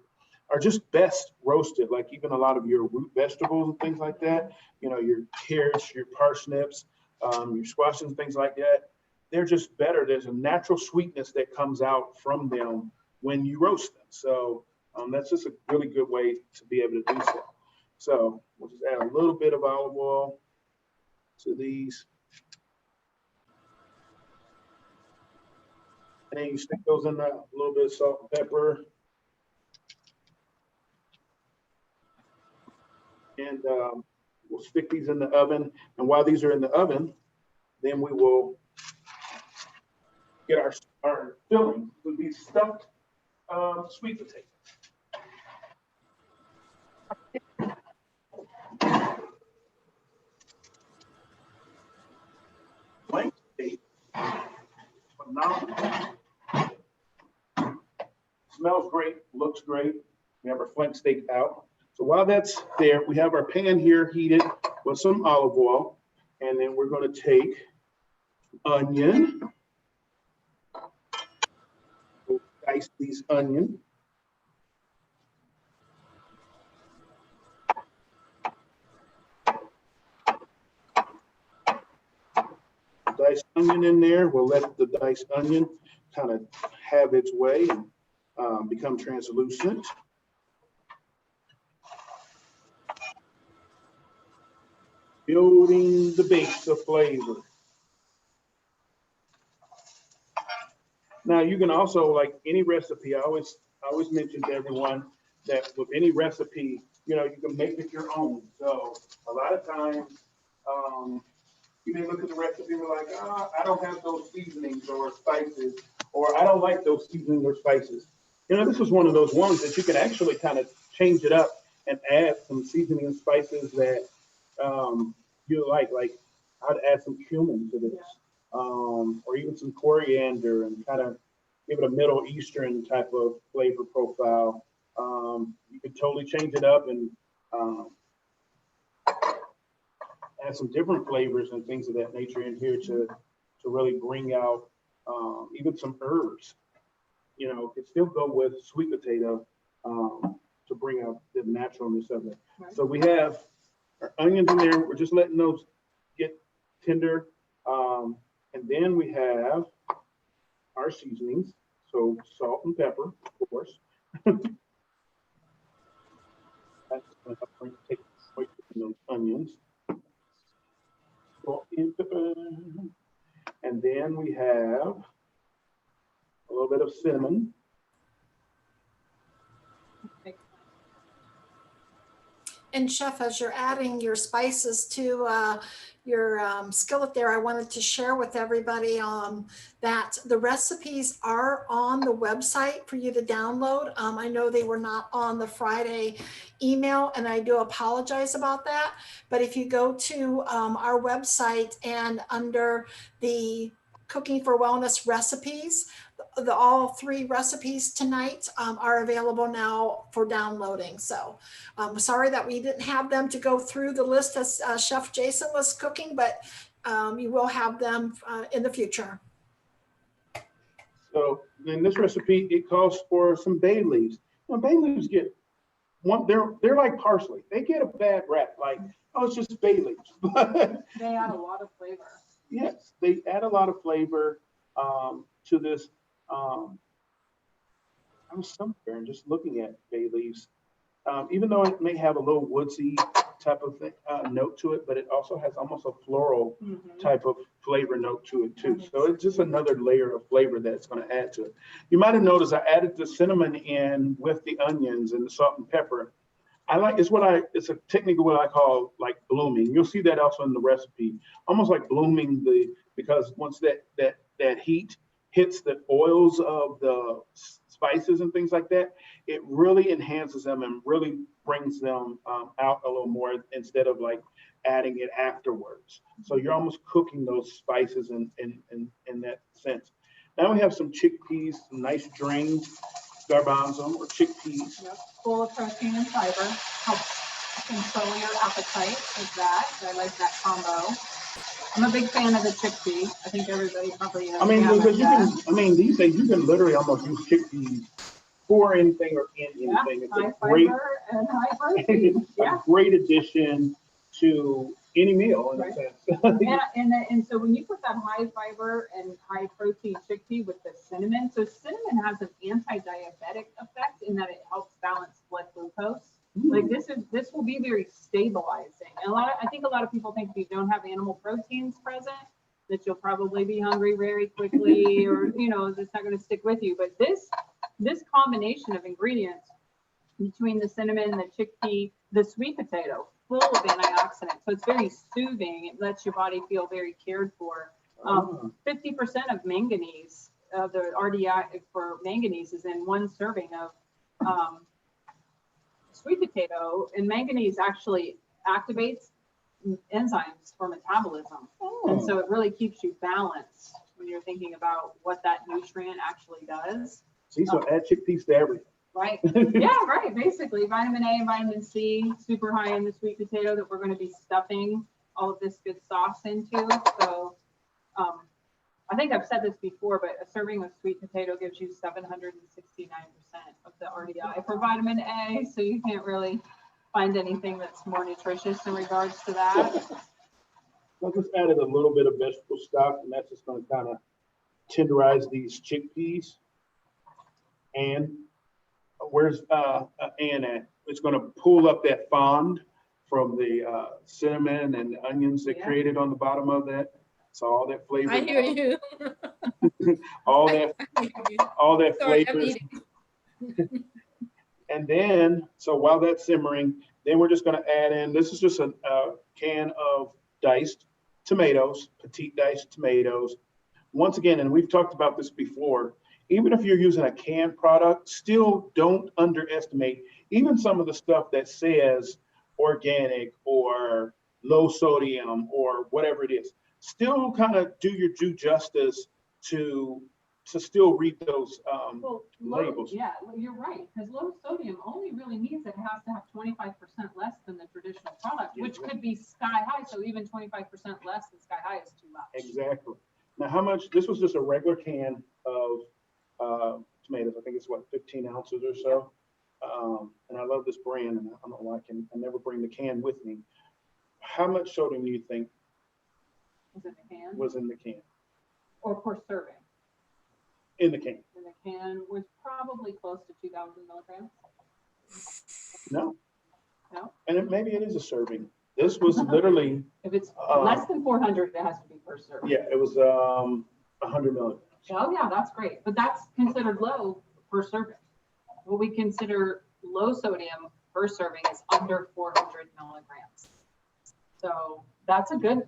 are just best roasted, like even a lot of your root vegetables and things like that, you know, your carrots, your parsnips, your squash and things like that, they're just better. There's a natural sweetness that comes out from them when you roast them. So that's just a really good way to be able to do so. So we'll just add a little bit of olive oil to these. And then you stick those in a little bit of salt and pepper. And we'll stick these in the oven. And while these are in the oven, then we will get our filling with these stuffed sweet potatoes. Flank steak, phenomenal. Smells great, looks great. We have our flank steak out. So while that's there, we have our pan here heated with some olive oil, and then we're going to take onion. We'll dice these onion. Diced onion in there. We'll let the diced onion kind of have its way and become translucent. Building the base of flavor. Now you can also, like any recipe, I always mention to everyone that with any recipe, you know, you can make it your own. So a lot of times, you may look at the recipe and be like, I don't have those seasonings or spices, or I don't like those seasonings or spices. You know, this is one of those ones that you can actually kind of change it up and add some seasoning and spices that you like I'd add some cumin to this, or even some coriander, and kind of give it a Middle Eastern type of flavor profile. You could totally change it up and add some different flavors and things of that nature in here to really bring out even some herbs. You know, could still go with sweet potato to bring out the naturalness of it.
Right.
So we have our onions in there. We're just letting those get tender. And then we have our seasonings. So salt and pepper, of course. That's going to help take away from those onions. Salt and pepper. And then we have a little bit of cinnamon.
And Chef, as you're adding your spices to your skillet there, I wanted to share with everybody that the recipes are on the website for you to download. I know they were not on the Friday email, and I do apologize about that. But if you go to our website and under the Cooking for Wellness recipes, all 3 recipes tonight are available now for downloading. So I'm sorry that we didn't have them to go through the list as Chef Jason was cooking, but you will have them in the future.
So in this recipe, it calls for some bay leaves. Now, bay leaves get one, they're like parsley. They get a bad rap, like, oh, it's just bay leaves.
They add a lot of flavor.
Yes, they add a lot of flavor to this. I was somewhere and just looking at bay leaves, even though it may have a little woodsy type of thing, note to it, but it also has almost a floral type of flavor note to it too. So it's just another layer of flavor that it's going to add to it. You might have noticed I added the cinnamon in with the onions and the salt and pepper. It's a technique of what I call like blooming. You'll see that also in the recipe, almost like blooming because once that heat hits the oils of the spices and things like that, it really enhances them and really brings them out a little more instead of like adding it afterwards. So you're almost cooking those spices in that sense. Now we have some chickpeas, some nice drained garbanzo or chickpeas.
Yep. Full of protein and fiber, helps control your appetite with that. I like that combo. I'm a big fan of the chickpea. I think everybody probably knows.
I mean, because these days you can literally almost use chickpeas for anything or in anything. It's
high fiber and high protein.
A great addition to any meal in a sense.
And so when you put that high fiber and high protein chickpea with the cinnamon, so cinnamon has an anti-diabetic effect in that it helps balance blood glucose. Like this will be very stabilizing. And I think a lot of people think if you don't have animal proteins present, that you'll probably be hungry very quickly, or it's not going to stick with you. But this combination of ingredients between the cinnamon, the chickpea, the sweet potato, full of antioxidants, so it's very soothing. It lets your body feel very cared for. 50% of manganese, the RDI for manganese, is in one serving of sweet potato, and manganese actually activates enzymes for metabolism. And so it really keeps you balanced when you're thinking about what that nutrient actually does.
See, so add chickpeas to everything.
Right. Yeah, right. Basically, vitamin A and vitamin C, super high in the sweet potato that we're going to be stuffing all of this good sauce into. So I think I've said this before, but a serving of sweet potato gives you 769% of the RDI for vitamin A. So you can't really find anything that's more nutritious in regards to that.
I just added a little bit of vegetable stock, and that's just going to kind of tenderize these chickpeas. And where's Ann at? It's going to pull up that fond from the cinnamon and the onions that created on the bottom of that. So all that flavor.
I hear you.
all that flavor. And then, so while that's simmering, then we're just going to add in, this is just a can of diced tomatoes, petite diced tomatoes. Once again, and we've talked about this before, even if you're using a canned product, still don't underestimate even some of the stuff that says organic or low sodium or whatever it is. Still kind of do your due justice to to still read those
Well,
labels.
yeah, well, you're right, because low sodium only really means it has to have 25% less than the traditional product, which could be sky high. So even 25% less than sky high is too much.
Exactly. Now, how much? This was just a regular can of tomatoes. I think it's what, 15 ounces or so. And I love this brand, and I don't know why I never bring the can with me. How much sodium do you think
Was in the can?
was in the can?
Or per serving?
In the can?
In the can was probably close to 2,000 milligrams.
No.
No?
And maybe it is a serving. This was literally.
If it's less than 400, it has to be per serving.
Yeah, it was 100 milligrams.
Oh yeah, that's great. But that's considered low per serving. What we consider low sodium per serving is under 400 milligrams. So that's a good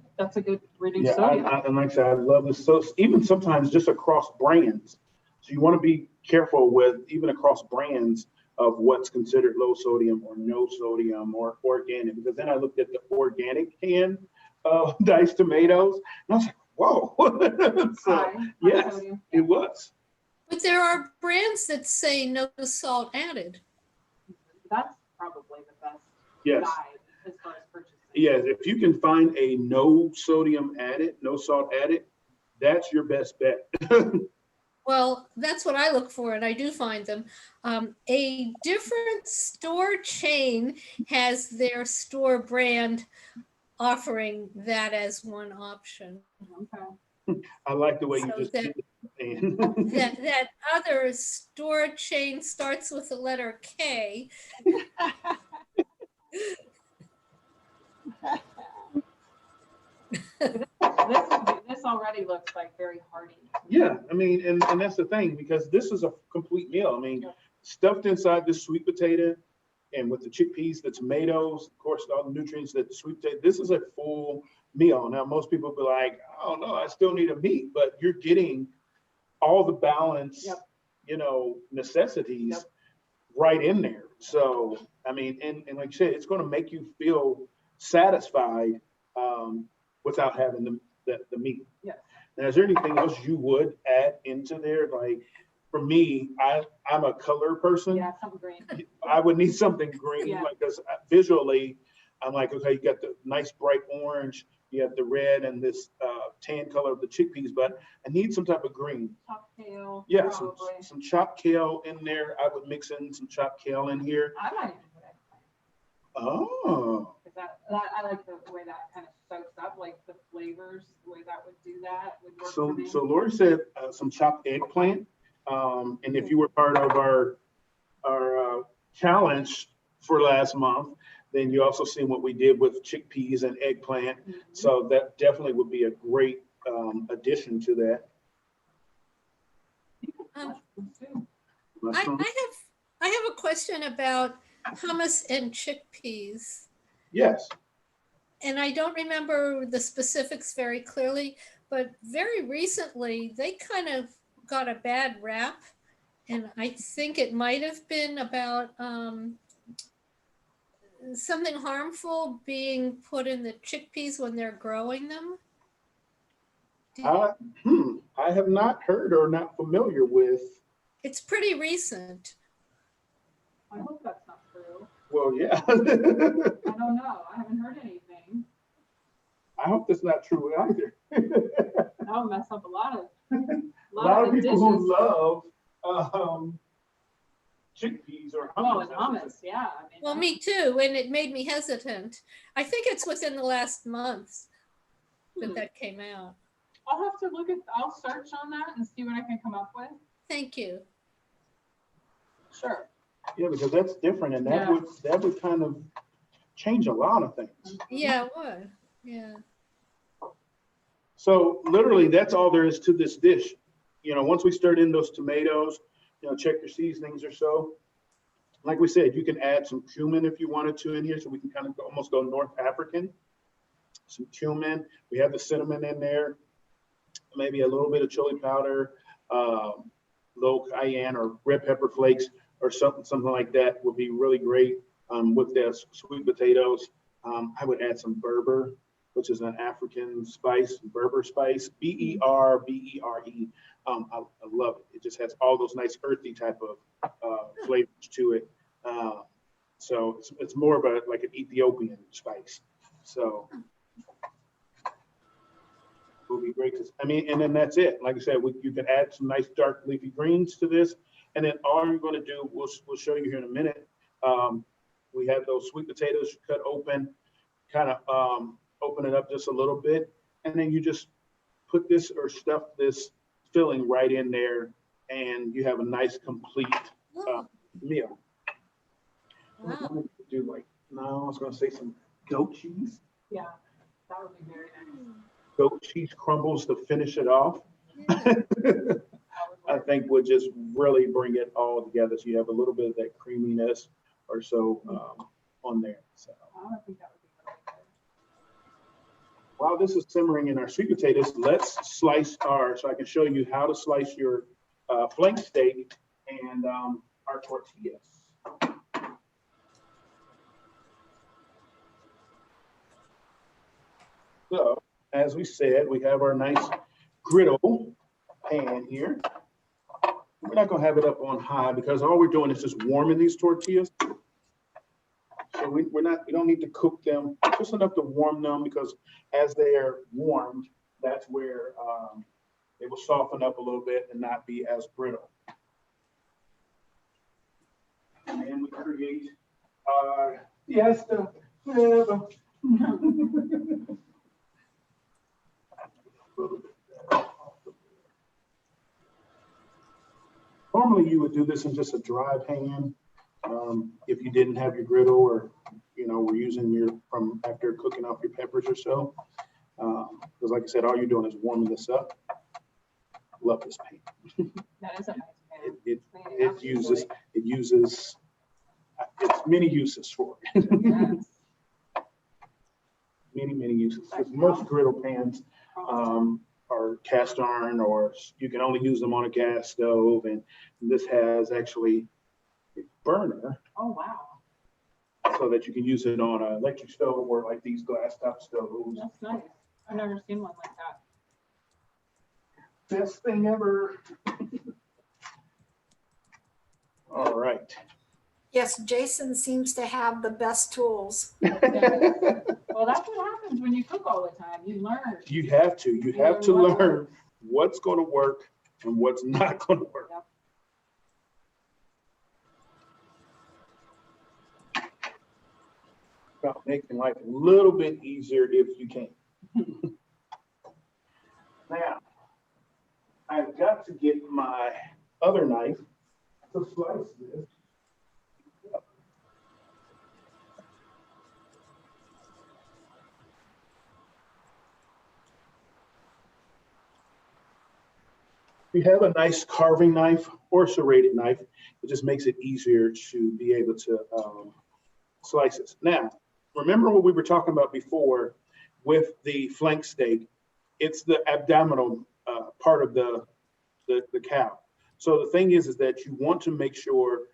reduced
Yeah,
sodium.
and like I said, I love this. So even sometimes just across brands. So you want to be careful with even across brands of what's considered low sodium or no sodium or organic. Because then I looked at the organic can of diced tomatoes, and I was like, whoa. So,
High
yes,
sodium.
it was.
But there are brands that say no salt added.
That's probably the best
Yes.
guide as far as purchasing.
Yes, if you can find a no sodium added, no salt added, that's your best bet.
Well, that's what I look for, and I do find them. A different store chain has their store brand offering that as one option.
Okay.
I like the way you
So
just
that-
did it.
That other store chain starts with the letter K.
This already looks like very hearty.
Yeah, I mean, and that's the thing, because this is a complete meal. I mean, stuffed inside this sweet potato and with the chickpeas, the tomatoes, of course, all the nutrients that the sweet potato, this is a full meal. Now, most people be like, oh no, I still need a meat, but you're getting all the balance,
Yep.
necessities
Yep.
right in there. So, I mean, and like you said, it's going to make you feel satisfied without having the meat.
Yes.
Now, is there anything else you would add into there? Like, for me, I'm a color person.
Yeah, something green.
I would need something green,
Yeah.
like, because visually, I'm like, okay, you got the nice bright orange, you have the red and this tan color of the chickpeas, but I need some type of green.
Chopped kale.
Yeah,
probably.
some chopped kale in there. I would mix in some chopped kale in here.
I might even put eggplant.
Oh,
Because I like the way that kind of soaks up, like the flavors, the way that would do that would work for me.
so Lori said some chopped eggplant. And if you were part of our challenge for last month, then you also seen what we did with chickpeas and eggplant.
Mhm.
So that definitely would be a great addition to that.
Mushrooms too.
I have a question about hummus and chickpeas.
Yes.
And I don't remember the specifics very clearly, but very recently they kind of got a bad rap. And I think it might have been about something harmful being put in the chickpeas when they're growing them.
I have not heard or not familiar with.
It's pretty recent.
I hope that's not true.
Well, yeah.
I don't know. I haven't heard anything.
I hope that's not true either.
That would mess up a lot of
A lot of
the
people
dishes.
who love chickpeas or
Oh,
hummus.
and hummus, yeah. I mean,
Well, me too, and it made me hesitant. I think it's within the last month that came out.
I'll have to I'll search on that and see what I can come up with.
Thank you.
Sure.
Yeah, because that's different, and
Yeah.
that would kind of change a lot of things.
Yeah, it would. Yeah.
So literally, that's all there is to this dish. Once we stirred in those tomatoes, check your seasonings or so. Like we said, you can add some cumin if you wanted to in here, so we can kind of almost go North African. Some cumin. We have the cinnamon in there. Maybe a little bit of chili powder, little cayenne or red pepper flakes or something like that would be really great with the sweet potatoes. I would add some Berber which is an African spice, Berber spice, Berbere. I love it. It just has all those nice earthy type of flavors to it. So it's more of a like an Ethiopian spice. So it would be great to, I mean, and then that's it. Like I said, you can add some nice dark leafy greens to this. And then all you're going to do, we'll show you here in a minute. We have those sweet potatoes cut open, kind of open it up just a little bit. And then you just put this or stuff this filling right in there. And you have a nice complete meal.
Wow.
Do like, no, I was going to say some goat cheese.
Yeah, that would be very nice.
Goat cheese crumbles to finish it off. I think would just really bring it all together. So you have a little bit of that creaminess or so on there. So
I think that would be really good.
while this is simmering in our sweet potatoes, let's slice so I can show you how to slice your flank steak and our tortillas. So, as we said, we have our nice griddle pan here. We're not gonna have it up on high because all we're doing is just warming these tortillas. So we don't need to cook them, just enough to warm them because as they are warmed, that's where they will soften up a little bit and not be as brittle. And then we create our fiesta forever. Normally you would do this in just a dry pan if you didn't have your griddle or we're using from after cooking off your peppers or so. Because like I said, all you're doing is warming this up. Love this pan.
That is a nice pan.
It uses it's many uses for it.
Yes.
many uses. Because most griddle pans are cast iron, or you can only use them on a gas stove, and this has actually a burner.
Oh, wow.
So that you can use it on an electric stove or like these glass top stoves.
That's nice. I've never seen one like that.
Best thing ever. All right.
Yes, Jason seems to have the best tools.
Well, that's what happens when you cook all the time. You learn.
You have to. You have to learn what's going to work and what's not going to work.
Yep.
About making life a little bit easier if you can. Now, I've got to get my other knife to slice this. If you have a nice carving knife or serrated knife, it just makes it easier to be able to slice this. Now, remember what we were talking about before with the flank steak? It's the abdominal part of the cow. So the thing is that you want to make sure,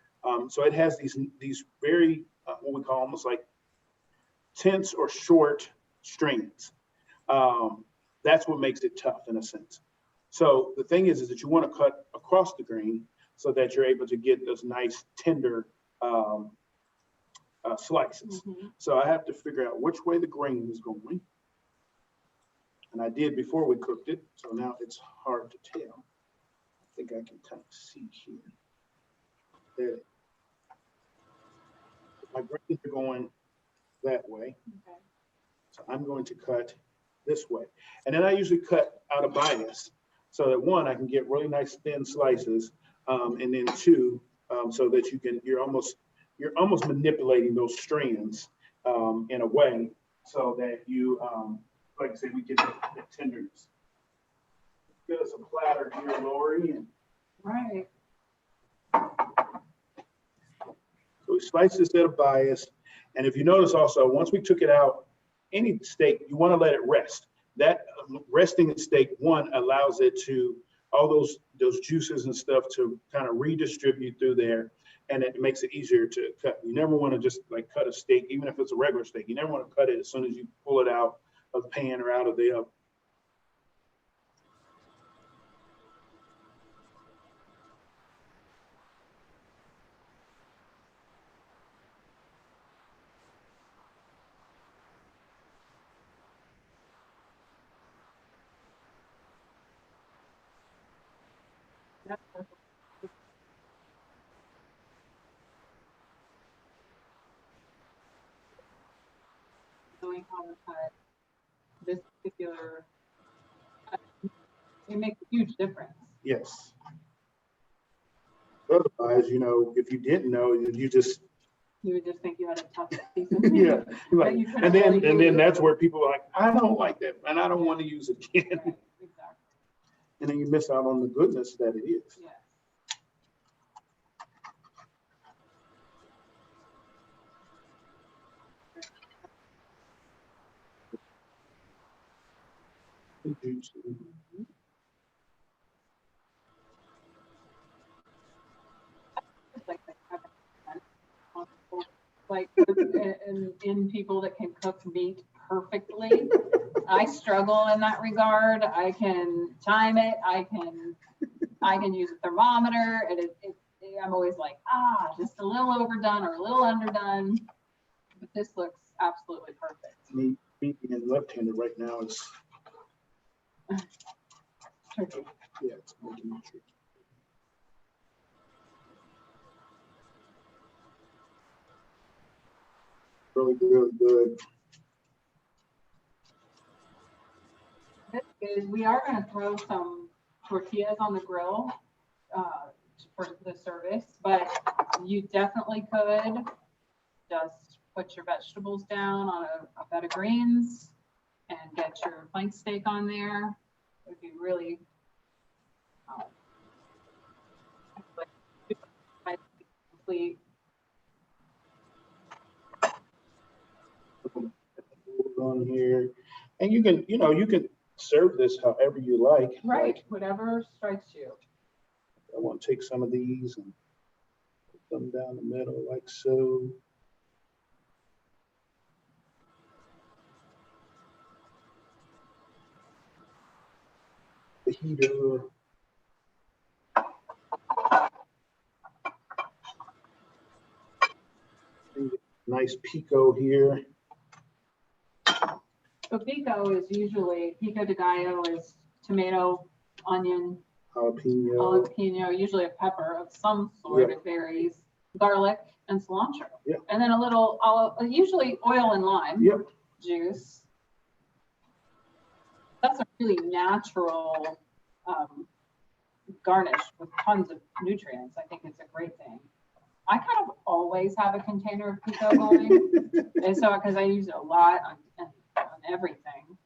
so it has these very, what we call almost like tense or short strings. That's what makes it tough in a sense. So the thing is that you want to cut across the grain so that you're able to get those nice tender slices.
Mm-hmm.
So I have to figure out which way the grain is going. And I did before we cooked it, so now it's hard to tell. I think I can kind of see here. There. My grains are going that way.
Okay.
So I'm going to cut this way. And then I usually cut out of bias so that one, I can get really nice thin slices. And then two, so that you're almost manipulating those strands in a way so that you, like I said, we get the tenderness. Get us a platter here, Lori. And
Right.
so we slice this at a bias. And if you notice also, once we took it out, any steak, you want to let it rest. That resting steak, one, allows it to, all those juices and stuff to kind of redistribute through there, and it makes it easier to cut. You never want to just like cut a steak, even if it's a regular steak. You never want to cut it as soon as you pull it out of the pan or out of the oven.
That's perfect. Knowing how to cut this particular, it makes a huge difference.
Yes. Otherwise, you know, if you didn't know, you just,
You would just think you had a tough piece of
yeah.
meat.
Like,
you couldn't
and then,
really
and then
use.
that's where people are like, I don't like that, and I don't want to use it again.
Right, exactly.
And then you miss out on the goodness that it is.
Yes. It's like they haven't done like in people that can cook meat perfectly. I struggle in that regard. I can time it. I can use a thermometer, and I'm always like, just a little overdone or a little underdone. But this looks absolutely perfect.
Me being left-handed right now is,
Tricky.
yeah, it's making me tricky. Really, really good.
This is, we are going to throw some tortillas on the grill for the service, but you definitely could just put your vegetables down on a bed of greens and get your flank steak on there. It would be really complete.
On here, and you can, you know, you can serve this however you like.
Right,
Like,
whatever strikes you.
I want to take some of these and put them down the middle like so. Fajita. Nice pico here.
So pico is usually, pico de gallo is tomato, onion,
Jalapeno.
jalapeno, usually a pepper of some sort.
Yeah.
It varies. Garlic and cilantro.
Yeah.
And then a little olive, usually oil and lime
Yep.
juice. That's a really natural garnish with tons of nutrients. I think it's a great thing. I kind of always have a container of pico going. And so, because I use it a lot on everything.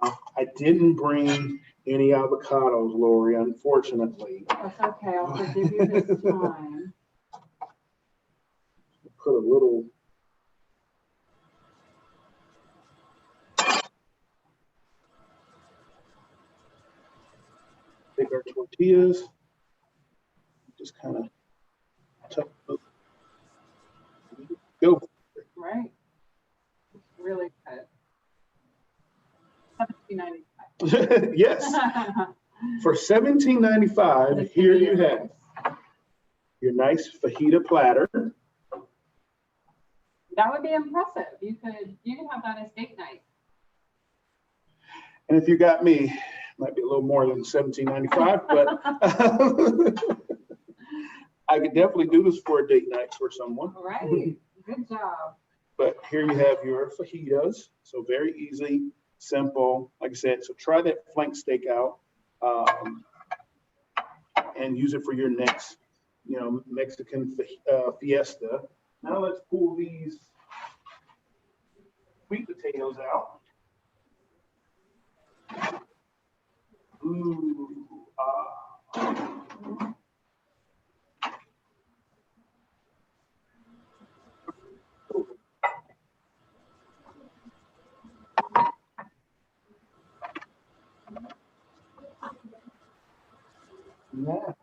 I didn't bring any avocados, Lori, unfortunately.
That's okay. I'll forgive you this time.
Put a little. Take our tortillas. Just kind of tuck those. Go.
Right. It's really good. $17.95.
Yes. For $17.95, here you have your nice fajita platter.
That would be impressive. You could have that as date night.
And if you got me, might be a little more than $17.95, but I could definitely do this for a date night for someone.
All right. Good job.
But here you have your fajitas. So very easy, simple. Like I said, so try that flank steak out and use it for your next, you know, Mexican fiesta. Now let's pull these sweet potatoes out. Ooh, Now,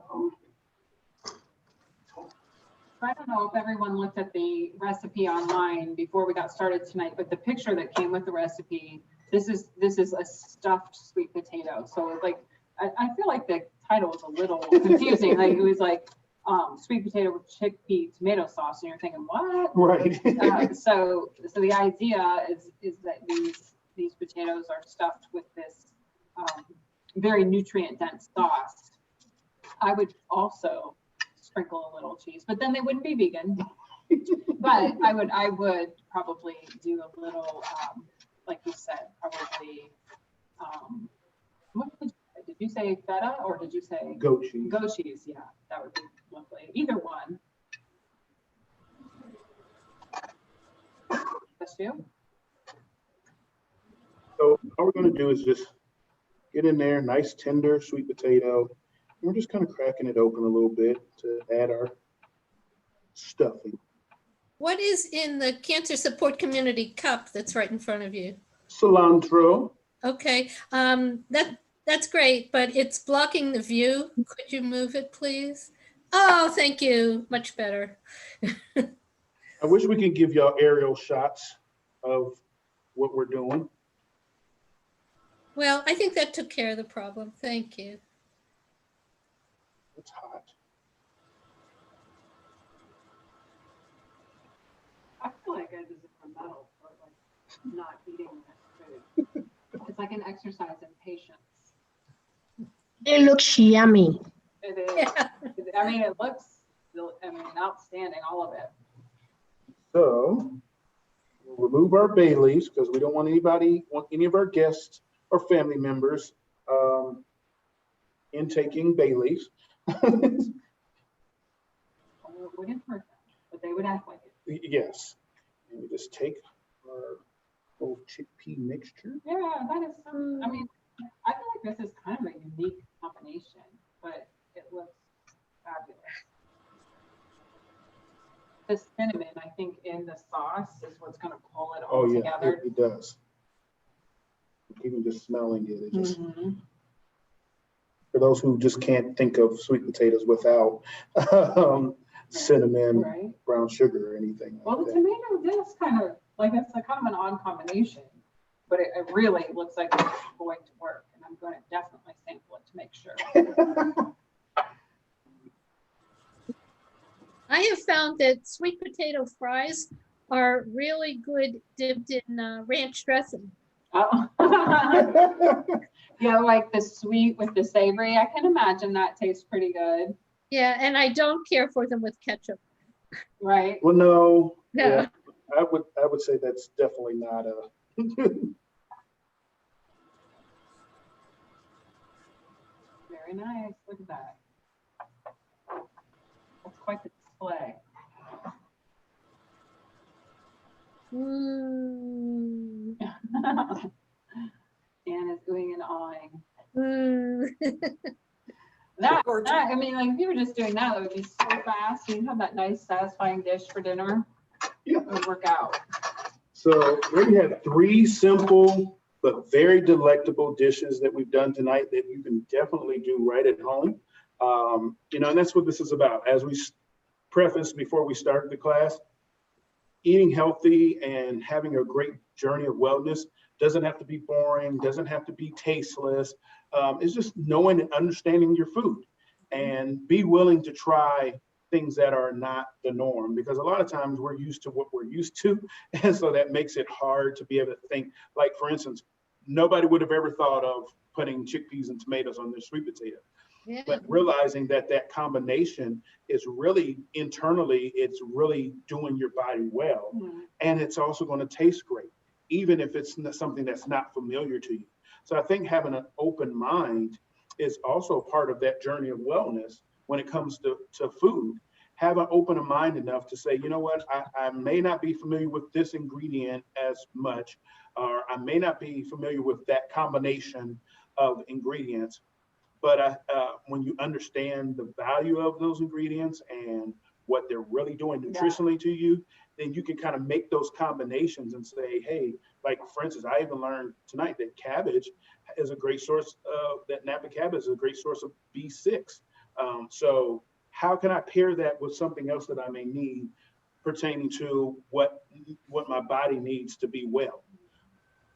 I don't know if everyone and looked at the recipe online before we got started tonight, but the picture that came with the recipe, this is a stuffed sweet potato. So like, I feel like the title was a little confusing. Like it was like sweet potato with chickpea tomato sauce, and you're thinking, what?
Right.
So the idea is that these potatoes are stuffed with this very nutrient dense sauce. I would also sprinkle a little cheese, but then they wouldn't be vegan. But I would probably do a little, like you said, probably, what did you say, feta, or did you say?
Goat cheese.
Goat cheese, yeah, that would be lovely. Either one. That's you.
So all we're going to do is just get in there, nice tender sweet potato. And we're just kind of cracking it open a little bit to add our stuffing.
What is in the Cancer Support Community cup that's right in front of you?
Cilantro.
Okay, that's great, but it's blocking the view. Could you move it, please? Oh, thank you. Much better.
I wish we could give y'all aerial shots of what we're doing.
Well, I think that took care of the problem. Thank you.
It's hot.
I feel like I deserve a medal for like not eating this food. It's like an exercise in patience.
It looks yummy.
It is.
Yeah.
I mean, it looks, outstanding, all of it.
So we'll remove our bay leaves because we don't want any of our guests or family members intaking bay leaves.
Wouldn't hurt them, but they would act like it.
Yes. And we just take our little chickpea mixture.
Yeah, that is some, I mean, I feel like this is kind of a unique combination, but it looks fabulous. The cinnamon, I think, in the sauce is what's going to pull it all together.
It does. Even just smelling it, it just, for those who just can't think of sweet potatoes without cinnamon,
Right.
brown sugar, or anything like
Well, the
that.
tomato does kind of, like, it's a kind of an odd combination, but it really looks like it's going to work, and I'm going to definitely sample it to make sure.
I have found that sweet potato fries are really good dipped in ranch dressing.
Oh. Yeah, like the sweet with the savory. I can imagine that tastes pretty good.
Yeah, and I don't care for them with ketchup.
Right.
Well, no.
No.
Yeah, I would say that's definitely not a.
Very nice. Look at that. That's quite the display.
Mm.
Anne is oohing and awing.
Mm.
That, I mean, like if you were just doing that, it would be so fast. You'd have that nice, satisfying dish for dinner.
Yeah.
It would work out.
So we have 3 simple but very delectable dishes that we've done tonight that you can definitely do right at home. And that's what this is about. As we prefaced before we started the class, eating healthy and having a great journey of wellness doesn't have to be boring, doesn't have to be tasteless. It's just knowing and understanding your food and be willing to try things that are not the norm, because a lot of times we're used to what we're used to. And so that makes it hard to be able to think, like, for instance, nobody would have ever thought of putting chickpeas and tomatoes on their sweet potato.
Yeah.
But realizing that that combination is really internally, it's really doing your body well. And it's also going to taste great, even if it's something that's not familiar to you. So I think having an open mind is also part of that journey of wellness when it comes to food. Have an open mind enough to say, you know what, I may not be familiar with this ingredient as much, or I may not be familiar with that combination of ingredients. But when you understand the value of those ingredients and what they're really doing nutritionally to you, then you can kind of make those combinations and say, hey, like, for instance, I even learned tonight that cabbage is a great source of, that Napa cabbage is a great source of B6. So how can I pair that with something else that I may need pertaining to what my body needs to be well.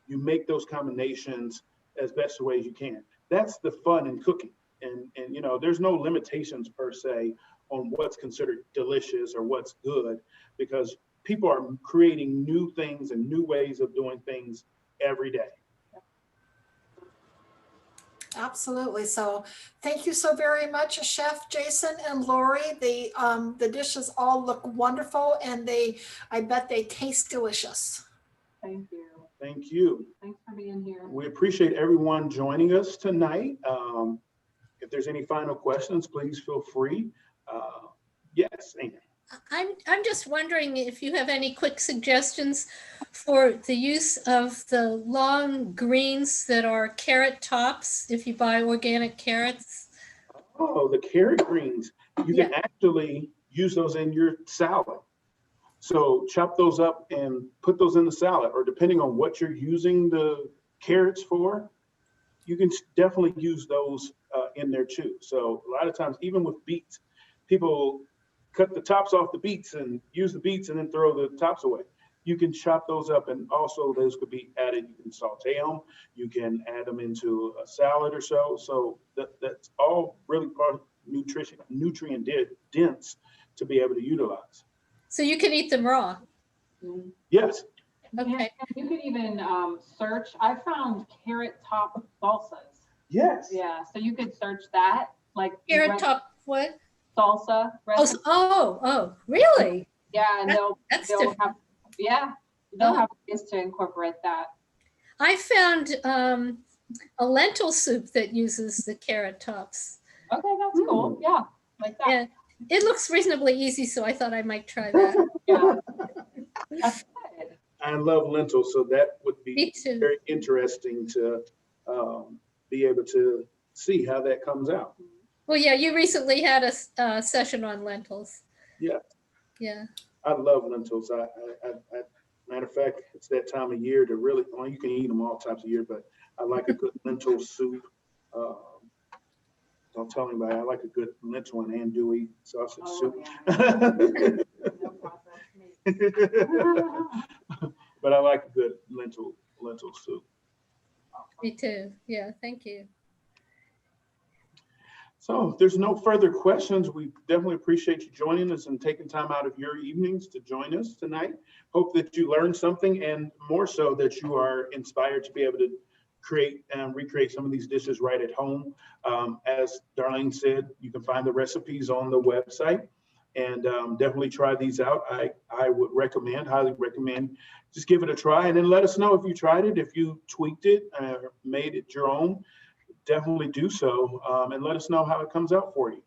You make those combinations as best way as you can. That's the fun in cooking. And you know, there's no limitations per se on what's considered delicious or what's good, because people are creating new things and new ways of doing things every day.
Absolutely. So thank you so very much, Chef Jason and Lori. The dishes all look wonderful, and I bet they taste delicious.
Thank you.
Thank you.
Thanks for being here.
We appreciate everyone joining us tonight. If there's any final questions, please feel free. Yes, Anne.
I'm just wondering if you have any quick suggestions for the use of the long greens that are carrot tops, if you buy organic carrots.
Oh, the carrot greens. You can actually use those in your salad. So chop those up and put those in the salad, or depending on what you're using the carrots for, you can definitely use those in there too. So a lot of times, even with beets, people cut the tops off the beets and use the beets and then throw the tops away. You can chop those up, and also those could be added. You can saute them. You can add them into a salad or so. So that's all really part of nutrient dense to be able to utilize.
So you can eat them raw.
Yes.
Okay.
You could even search. I found carrot top salsas.
Yes.
Yeah, so you could search that, like
Carrot top what?
salsa.
Oh, really?
Yeah, and they'll
That's
have they'll have ways to incorporate that.
I found a lentil soup that uses the carrot tops.
Okay, that's cool. Yeah, like that.
And it looks reasonably easy, so I thought I might try that.
Yeah, that's good.
I love lentils, so that would
Me
be
too.
very interesting to be able to see how that comes out.
Well, yeah, you recently had a session on lentils.
Yeah.
Yeah.
I love lentils. Matter of fact, it's that time of year to really, well, you can eat them all types of year, but I like a good lentil soup. Don't tell anybody, I like a good lentil and andouille sausage soup.
Yeah. No process.
But I like a good lentil soup.
Me too. Yeah, thank you.
So if there's no further questions, we definitely appreciate you joining us and taking time out of your evenings to join us tonight. Hope that you learned something, and more so that you are inspired to be able to create and recreate some of these dishes right at home. As Darlene said, you can find the recipes on the website, and definitely try these out. I would highly recommend, just give it a try, and then let us know if you tried it, if you tweaked it, made it your own. Definitely do so, and let us know how it comes out for you.